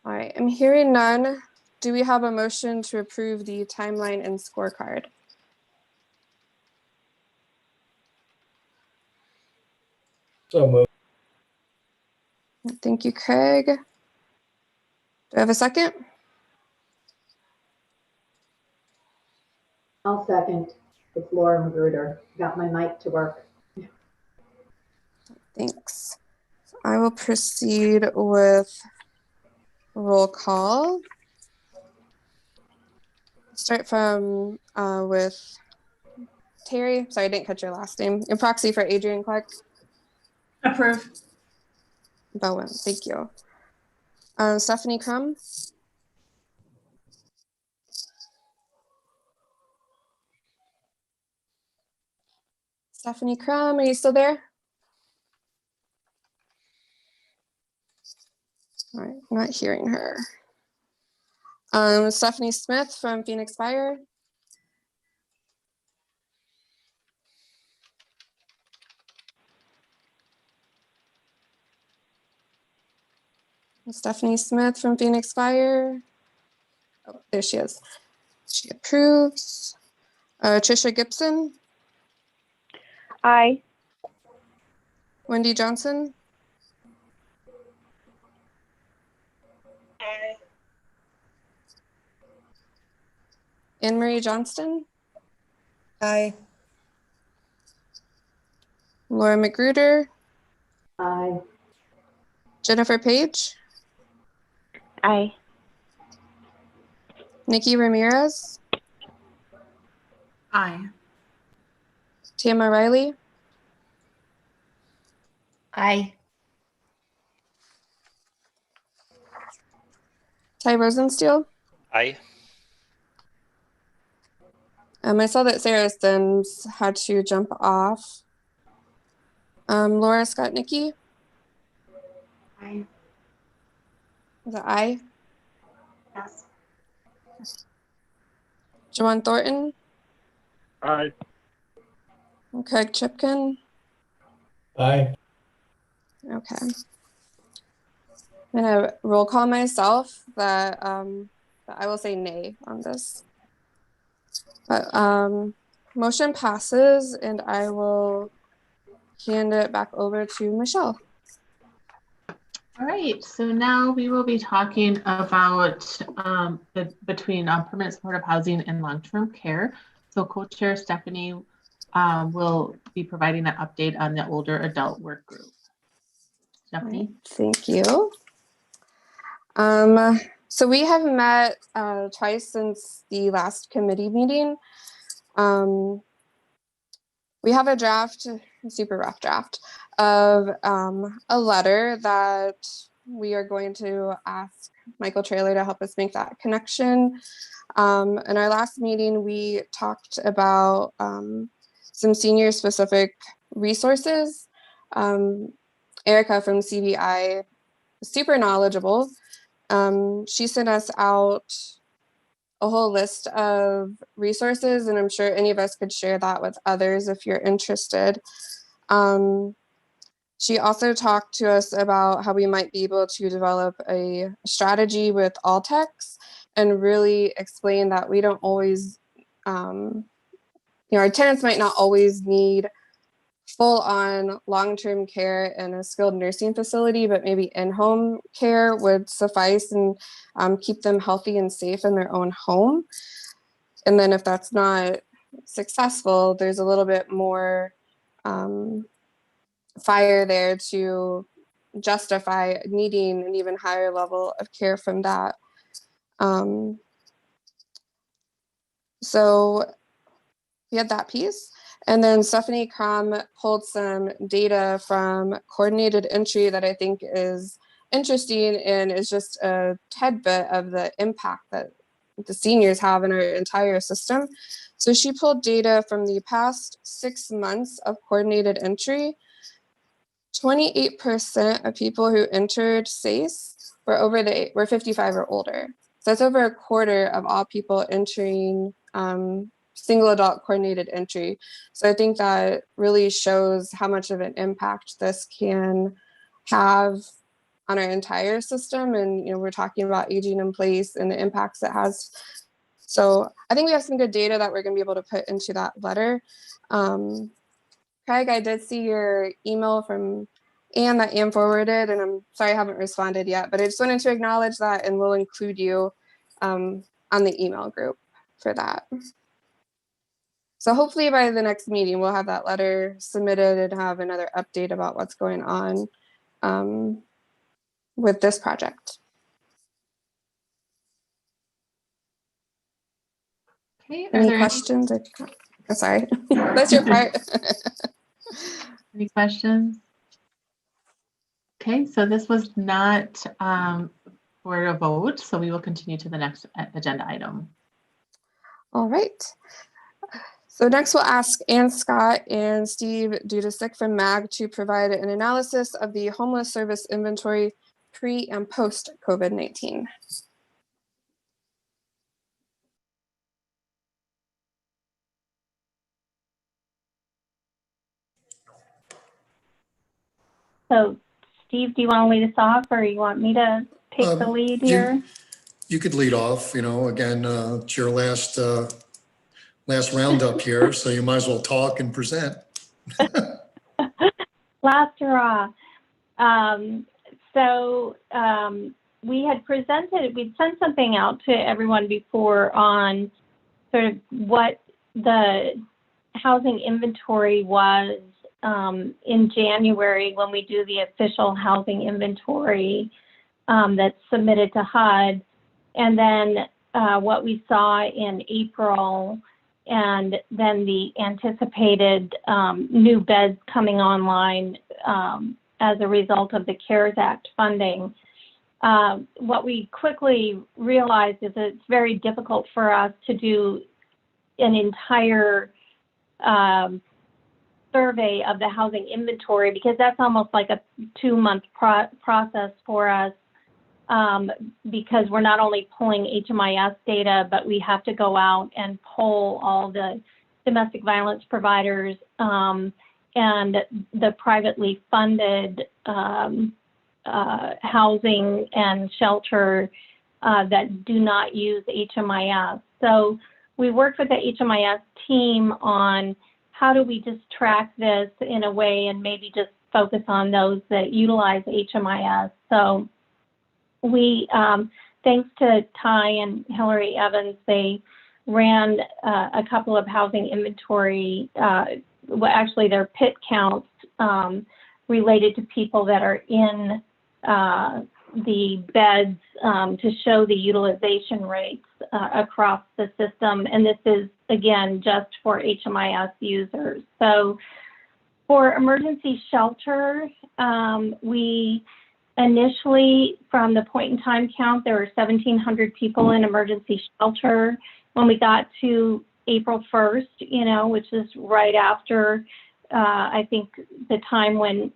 All right, I'm hearing none. Do we have a motion to approve the timeline and scorecard? So moved. Thank you, Craig. Do I have a second? I'll second. It's Laura Magruder. Got my mic to work. Thanks. So I will proceed with roll call. Start from with Terry. Sorry, I didn't catch your last name. Your proxy for Adrian Clark. Approve. Bowen, thank you. Stephanie Crum. Stephanie Crum, are you still there? All right, I'm not hearing her. Stephanie Smith from Phoenix Fire. Stephanie Smith from Phoenix Fire. Oh, there she is. She approves. Trisha Gibson. Aye. Wendy Johnson. Aye. Anne Marie Johnston. Aye. Laura Magruder. Aye. Jennifer Page. Aye. Nikki Ramirez. Aye. Tama Riley. Aye. Ty Rosensteel. Aye. I saw that Sarah Sims had to jump off. Laura Scott Nikki. Aye. Is that aye? Yes. Joanne Thornton. Aye. Craig Chipkin. Aye. Okay. I'm gonna roll call myself that I will say nay on this. But motion passes and I will hand it back over to Michelle. All right, so now we will be talking about between permanent supportive housing and long-term care. So co-chair Stephanie will be providing an update on the older adult work group. Stephanie? Thank you. So we have met twice since the last committee meeting. We have a draft, a super rough draft, of a letter that we are going to ask Michael Traylor to help us make that connection. In our last meeting, we talked about some senior-specific resources. Erica from CBI, super knowledgeable. She sent us out a whole list of resources, and I'm sure any of us could share that with others if you're interested. She also talked to us about how we might be able to develop a strategy with Altex and really explain that we don't always, our tenants might not always need full-on long-term care in a skilled nursing facility, but maybe in-home care would suffice and keep them healthy and safe in their own home. And then if that's not successful, there's a little bit more fire there to justify needing an even higher level of care from that. So we had that piece. And then Stephanie Crum pulled some data from coordinated entry that I think is interesting and is just a tidbit of the impact that the seniors have in our entire system. So she pulled data from the past 6 months of coordinated entry. 28% of people who entered SACE were 55 or older. So that's over a quarter of all people entering single adult coordinated entry. So I think that really shows how much of an impact this can have on our entire system. And, we're talking about aging in place and the impacts it has. So I think we have some good data that we're going to be able to put into that letter. Craig, I did see your email from Anne that Anne forwarded, and I'm sorry I haven't responded yet, but I just wanted to acknowledge that, and we'll include you on the email group for that. So hopefully by the next meeting, we'll have that letter submitted and have another update about what's going on with this project. Okay, Any questions? Oh, sorry, that's your part. Any questions? Okay, so this was not for a vote, so we will continue to the next agenda item. All right. So next we'll ask Ann Scott and Steve Dudasik from MAG to provide an analysis of the homeless service inventory pre and post COVID-19. So Steve, do you want to lead us off, or you want me to take the lead here? You could lead off, again, it's your last roundup here, so you might as well talk and present. Last hurrah. We had presented, we'd sent something out to everyone before on sort of what the housing inventory was in January when we do the official housing inventory that's submitted to HUD, and then what we saw in April, and then the anticipated new beds coming online as a result of the CARES Act funding. What we quickly realized is that it's very difficult for us to do an entire survey of the housing inventory, because that's almost like a 2-month process for us, because we're not only pulling HMIS data, but we have to go out and poll all the domestic violence providers and the privately funded housing and shelter that do not use HMIS. So we worked with the HMIS team on how do we just track this in a way and maybe just focus on those that utilize HMIS. So we, thanks to Ty and Hillary Evans, they ran a couple of housing inventory, well, actually their PIT counts related to people that are in the beds to show the utilization rates across the system. And this is, again, just for HMIS users. So for emergency shelter, we initially, from the point in time count, there were 1,700 people in emergency shelter. When we got to April 1st, you know, which is right after, I think, the time when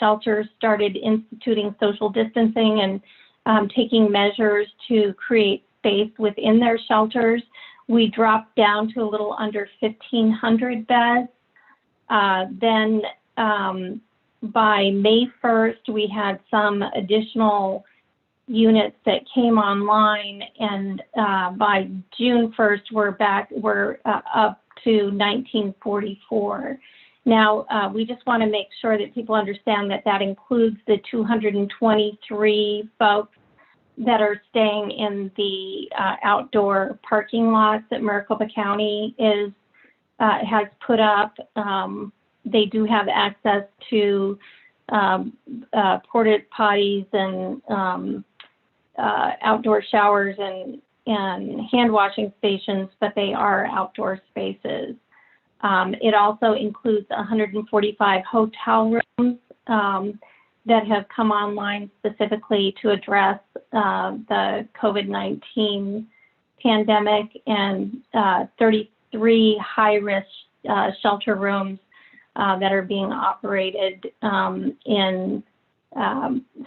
shelters started instituting social distancing and taking measures to create space within their shelters, we dropped down to a little under 1,500 beds. Then by May 1st, we had some additional units that came online, and by June 1st, we're up to 1944. Now, we just want to make sure that people understand that that includes the 223 folks that are staying in the outdoor parking lots that Maricopa County has put up. They do have access to porta potties and outdoor showers and hand washing stations, but they are outdoor spaces. It also includes 145 hotel rooms that have come online specifically to address the COVID-19 pandemic, and 33 high-risk shelter rooms that are being operated in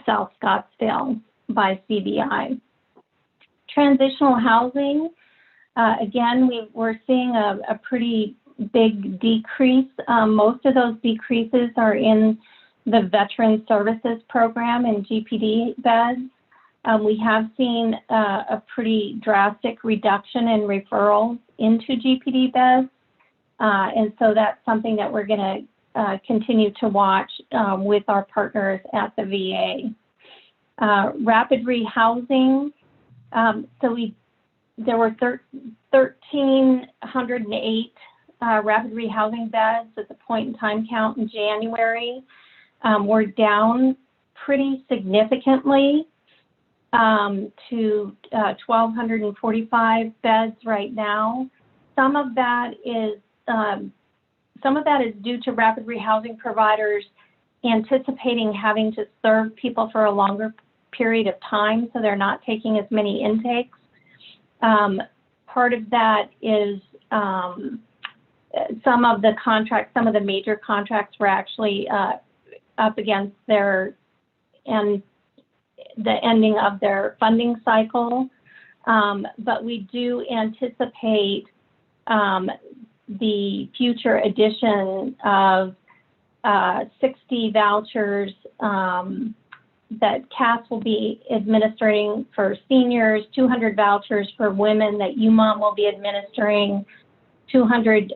South Scottsdale by CBI. Transitional housing, again, we're seeing a pretty big decrease. Most of those decreases are in the Veteran Services Program and GPD beds. We have seen a pretty drastic reduction in referrals into GPD beds. And so that's something that we're going to continue to watch with our partners at the VA. Rapid rehousing. There were 1,308 rapid rehousing beds at the point in time count in January. We're down pretty significantly to 1,245 beds right now. Some of that is due to rapid rehousing providers anticipating having to serve people for a longer period of time, so they're not taking as many intakes. Part of that is some of the major contracts were actually up against the ending of their funding cycle. But we do anticipate the future addition of 60 vouchers that CAS will be administering for seniors, 200 vouchers for women that UMOM will be administering, 200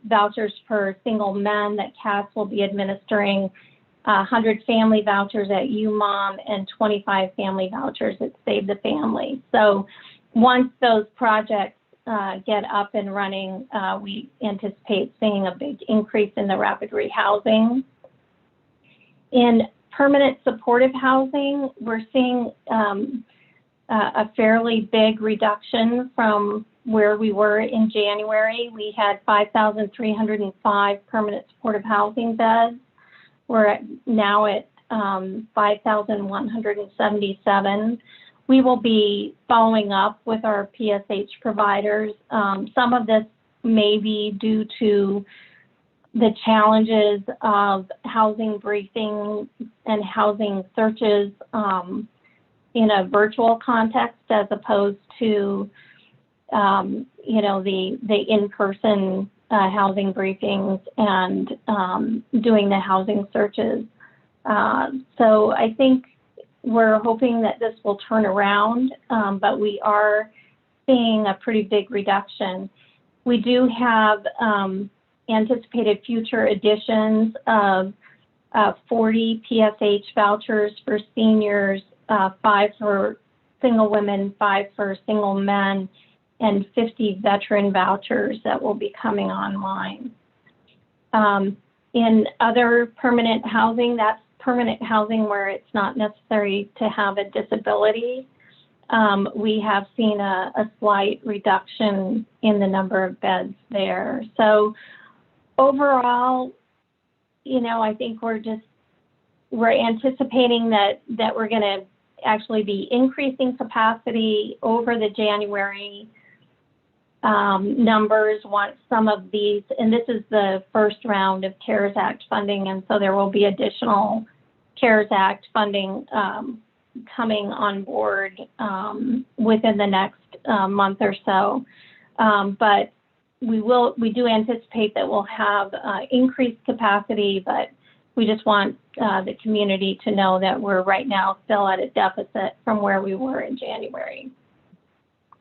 vouchers for single men that CAS will be administering, 100 family vouchers at UMOM, and 25 family vouchers at Save the Family. So once those projects get up and running, we anticipate seeing a big increase in the rapid rehousing. In permanent supportive housing, we're seeing a fairly big reduction from where we were in January. We had 5,305 permanent supportive housing beds. We're now at 5,177. We will be following up with our PSH providers. Some of this may be due to the challenges of housing briefing and housing searches in a virtual context, as opposed to the in-person housing briefings and doing the housing searches. So I think we're hoping that this will turn around, but we are seeing a pretty big reduction. We do have anticipated future additions of 40 PSH vouchers for seniors, 5 for single women, 5 for single men, and 50 veteran vouchers that will be coming online. In other permanent housing, that's permanent housing where it's not necessary to have a disability. We have seen a slight reduction in the number of beds there. So overall, you know, I think we're anticipating that we're going to actually be increasing capacity over the January numbers once some of these, and this is the first round of CARES Act funding, and so there will be additional CARES Act funding coming on board within the next month or so. But we do anticipate that we'll have increased capacity, but we just want the community to know that we're right now still at a deficit from where we were in January.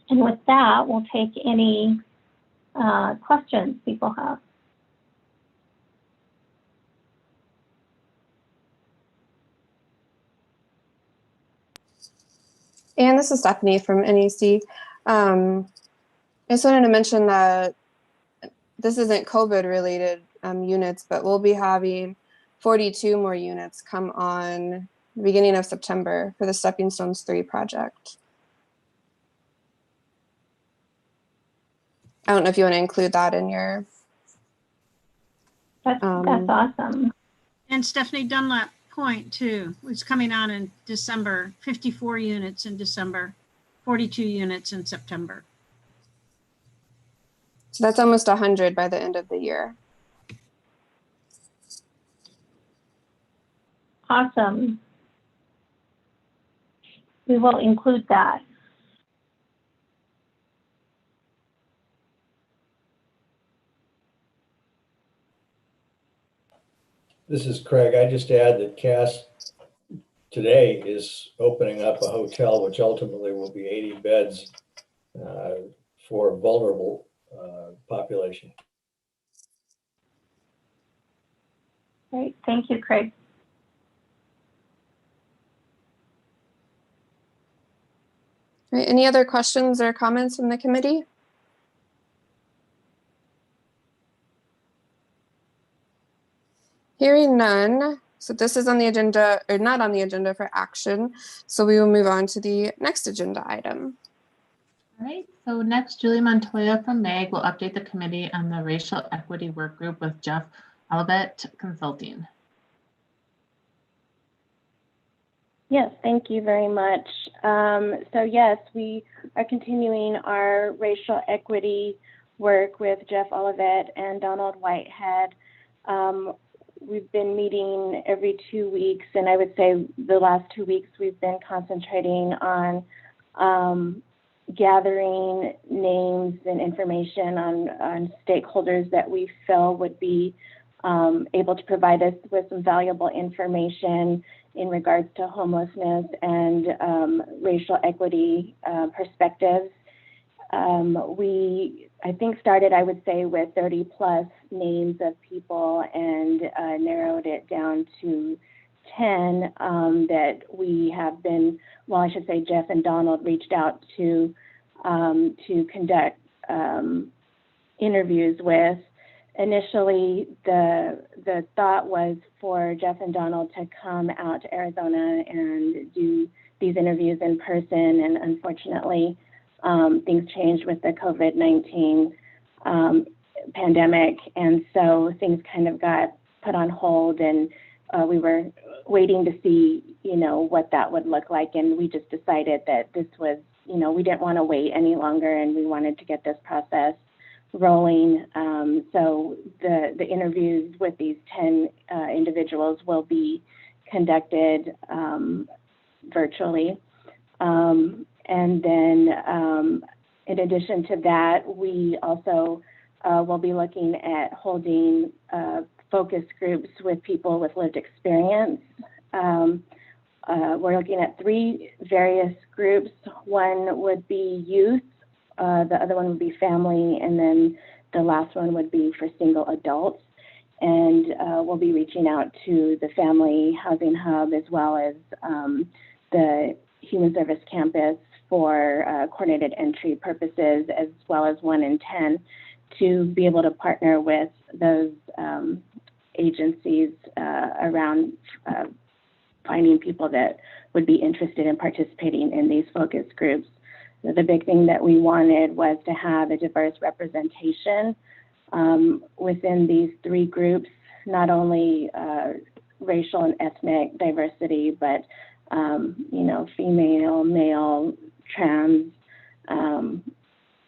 And with that, we'll take any questions people have. And this is Stephanie from NEC. I just wanted to mention that this isn't COVID related units, but we'll be having 42 more units come on the beginning of September for the Stepping Stones 3 project. I don't know if you want to include that in your. That's awesome. And Stephanie Dunlap Point too, it's coming on in December, 54 units in December, 42 units in September. So that's almost 100 by the end of the year. Awesome. We will include that. This is Craig. I just add that Cass today is opening up a hotel, which ultimately will be 80 beds for vulnerable population. Great, thank you, Craig. All right, any other questions or comments from the committee? Hearing none, so this is on the agenda, or not on the agenda for action, so we will move on to the next agenda item. All right, so next, Julie Montoya from MAG will update the committee on the Racial Equity Work Group with Jeff Olivet Consulting. Yes, thank you very much. So yes, we are continuing our racial equity work with Jeff Olivet and Donald Whitehead. We've been meeting every 2 weeks, and I would say the last 2 weeks we've been concentrating on gathering names and information on stakeholders that we feel would be able to provide us with some valuable information in regards to homelessness and racial equity perspectives. We, I think, started, I would say, with 30 plus names of people and narrowed it down to 10 that we have been, well, I should say Jeff and Donald reached out to conduct interviews with. Initially, the thought was for Jeff and Donald to come out to Arizona and do these interviews in person, and unfortunately, things changed with the COVID-19 pandemic, and so things kind of got put on hold, and we were waiting to see, what that would look like, and we just decided that this was, we didn't want to wait any longer, and we wanted to get this process rolling. So the interviews with these 10 individuals will be conducted virtually. And then in addition to that, we also will be looking at holding focus groups with people with lived experience. We're looking at 3 various groups. One would be youth, the other one would be family, and then the last one would be for single adults. And we'll be reaching out to the Family Housing Hub as well as the Human Service Campus for coordinated entry purposes, as well as 1 in 10, to be able to partner with those agencies around finding people that would be interested in participating in these focus groups. So the big thing that we wanted was to have a diverse representation within these 3 groups, not only racial and ethnic diversity, but you know, female, male, trans.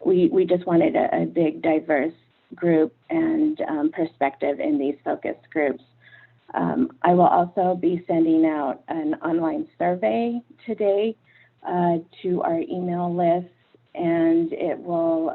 We just wanted a big, diverse group and perspective in these focus groups. I will also be sending out an online survey today to our email list, and it will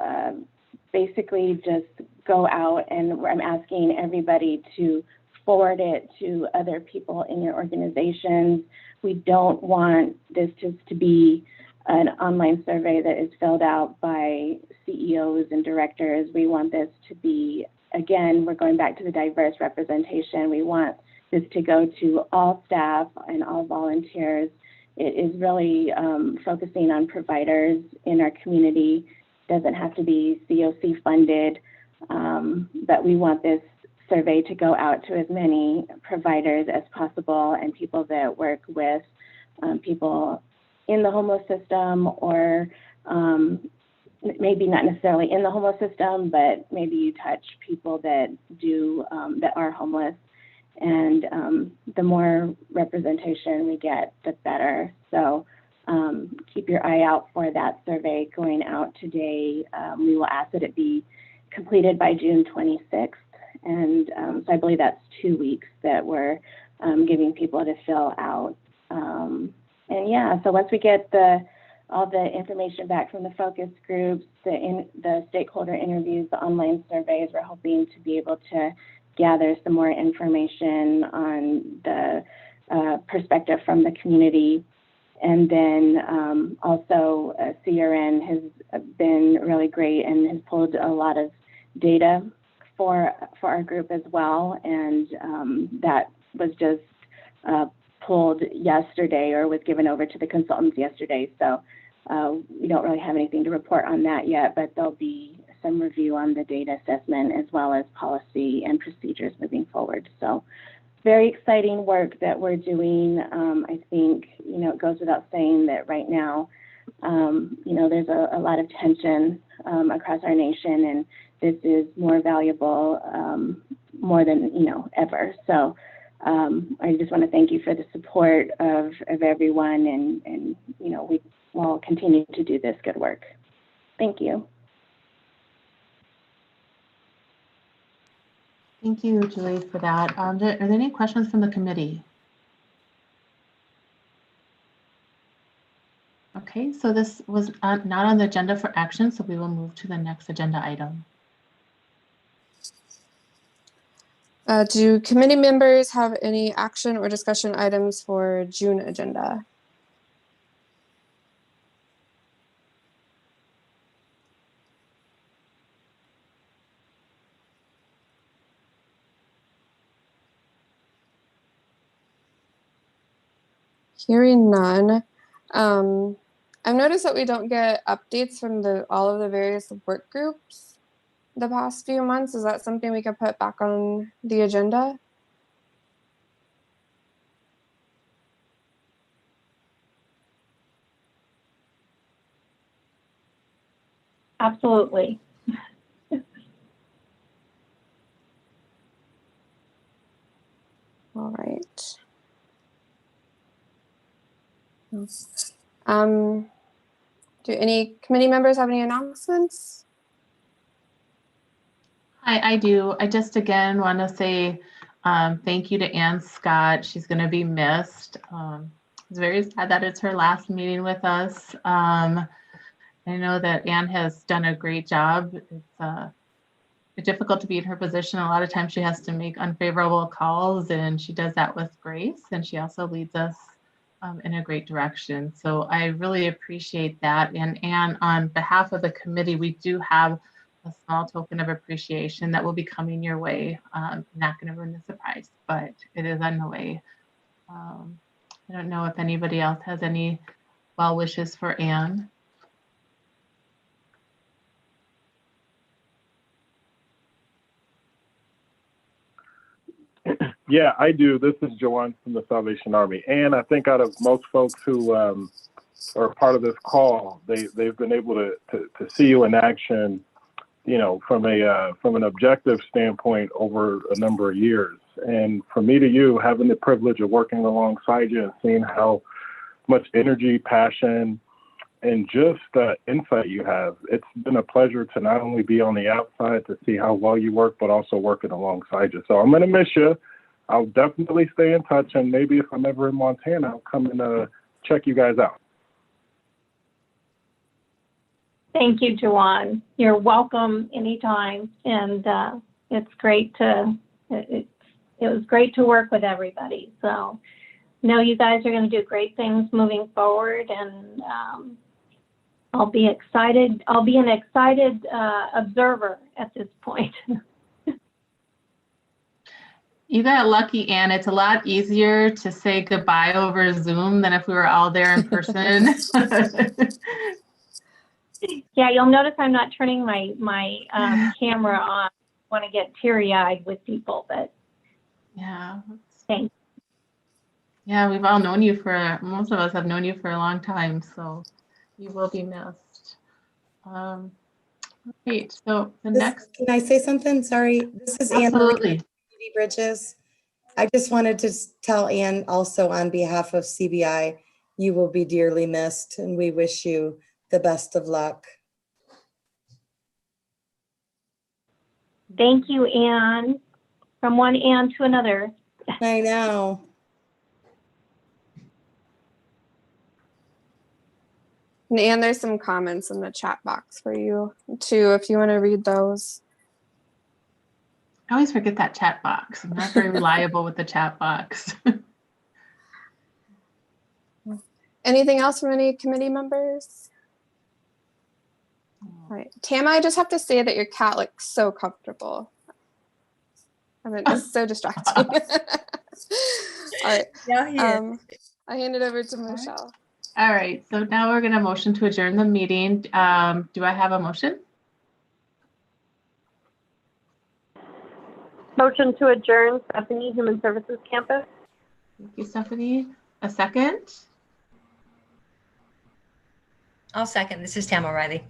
basically just go out, and I'm asking everybody to forward it to other people in your organizations. We don't want this just to be an online survey that is filled out by CEOs and directors. We want this to be, again, we're going back to the diverse representation. We want this to go to all staff and all volunteers. It is really focusing on providers in our community. Doesn't have to be COC funded, but we want this survey to go out to as many providers as possible and people that work with people in the homeless system, or maybe not necessarily in the homeless system, but maybe you touch people that do, that are homeless. And the more representation we get, the better. So keep your eye out for that survey going out today. We will ask that it be completed by June 26th. And so I believe that's 2 weeks that we're giving people to fill out. And yeah, so once we get all the information back from the focus groups, the stakeholder interviews, the online surveys, we're hoping to be able to gather some more information on the perspective from the community. And then also CRN has been really great and has pulled a lot of data for our group as well. And that was just pulled yesterday, or was given over to the consultants yesterday. So we don't really have anything to report on that yet, but there'll be some review on the data assessment as well as policy and procedures moving forward. So very exciting work that we're doing. I think, you know, it goes without saying that right now, you know, there's a lot of tension across our nation, and this is more valuable more than, you know, ever. So I just want to thank you for the support of everyone, and you know, we will continue to do this good work. Thank you. Thank you, Julie, for that. Are there any questions from the committee? Okay, so this was not on the agenda for action, so we will move to the next agenda item. Do committee members have any action or discussion items for June agenda? Hearing none. I've noticed that we don't get updates from all of the various work groups the past few months. Is that something we could put back on the agenda? Absolutely. All right. Do any committee members have any announcements? I do. I just again want to say thank you to Ann Scott. She's going to be missed. It's very sad that it's her last meeting with us. I know that Ann has done a great job. It's difficult to be in her position. A lot of times she has to make unfavorable calls, and she does that with grace, and she also leads us in a great direction. So I really appreciate that. And on behalf of the committee, we do have a small token of appreciation that will be coming your way. Not going to ruin the surprise, but it is on the way. I don't know if anybody else has any well wishes for Anne. Yeah, I do. This is Joanne from the Salvation Army. And I think out of most folks who are part of this call, they've been able to see you in action, you know, from an objective standpoint over a number of years. And from me to you, having the privilege of working alongside you and seeing how much energy, passion, and just insight you have, it's been a pleasure to not only be on the outside to see how well you work, but also working alongside you. So I'm going to miss you. I'll definitely stay in touch, and maybe if I'm ever in Montana, I'll come and check you guys out. Thank you, Juwan. You're welcome anytime, and it's great to it was great to work with everybody. So, know you guys are going to do great things moving forward, and I'll be excited. I'll be an excited observer at this point. You got lucky, Anne. It's a lot easier to say goodbye over Zoom than if we were all there in person. Yeah, you'll notice I'm not turning my camera on. I want to get teary-eyed with people, but yeah. Thanks. Yeah, we've all known you most of us have known you for a long time, so you will be missed. Great. So next. Can I say something? Sorry. This is Anne. Absolutely. Bridges. I just wanted to tell Anne also on behalf of CBI, you will be dearly missed, and we wish you the best of luck. Thank you, Anne. From one Anne to another. I know. And there's some comments in the chat box for you too, if you want to read those. I always forget that chat box. I'm not very reliable with the chat box. Anything else from any committee members? All right, Tama, I just have to say that your cat looks so comfortable. I mean, it's so distracting. All right. Yeah, he is. I hand it over to Michelle. All right, so now we're going to motion to adjourn the meeting. Do I have a motion? Motion to adjourn, Stephanie, Human Services Campus. Thank you, Stephanie. A second? I'll second. This is Tam O'Reilly.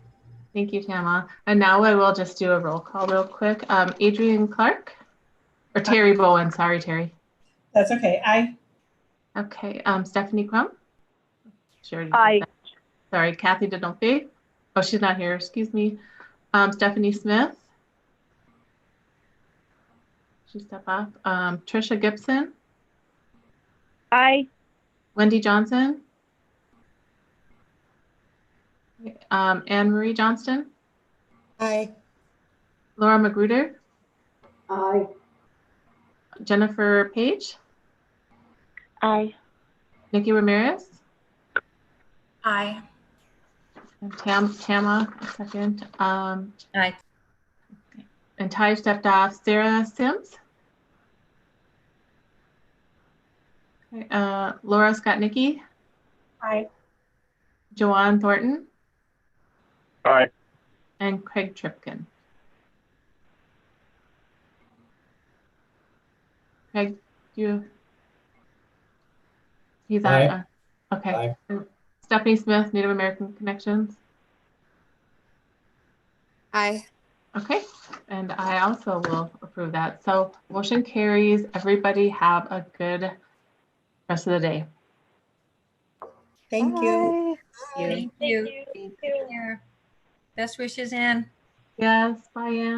Thank you, Tama. And now I will just do a roll call real quick. Adrian Clark? Or Terry Bowen, sorry, Terry. That's okay. Aye. Okay, Stephanie Crum? Sure. Aye. Sorry, Kathy Denolfi? Oh, she's not here, excuse me. Stephanie Smith? She stepped off. Trisha Gibson? Aye. Wendy Johnson? Anne Marie Johnston? Aye. Laura Magruder? Aye. Jennifer Page? Aye. Nikki Ramirez? Aye. And Tama, a second. Aye. And Ty stepped off. Sarah Sims? Okay, Laura Scott-Nicky? Aye. Joanne Thornton? Aye. And Craig Tripkin. Craig, he's on. Aye. Okay. Aye. Stephanie Smith, Native American Connections. Aye. Okay, and I also will approve that. So motion carries. Everybody have a good rest of the day. Thank you. Thank you. Take care. Best wishes, Anne. Yes, bye, Anne.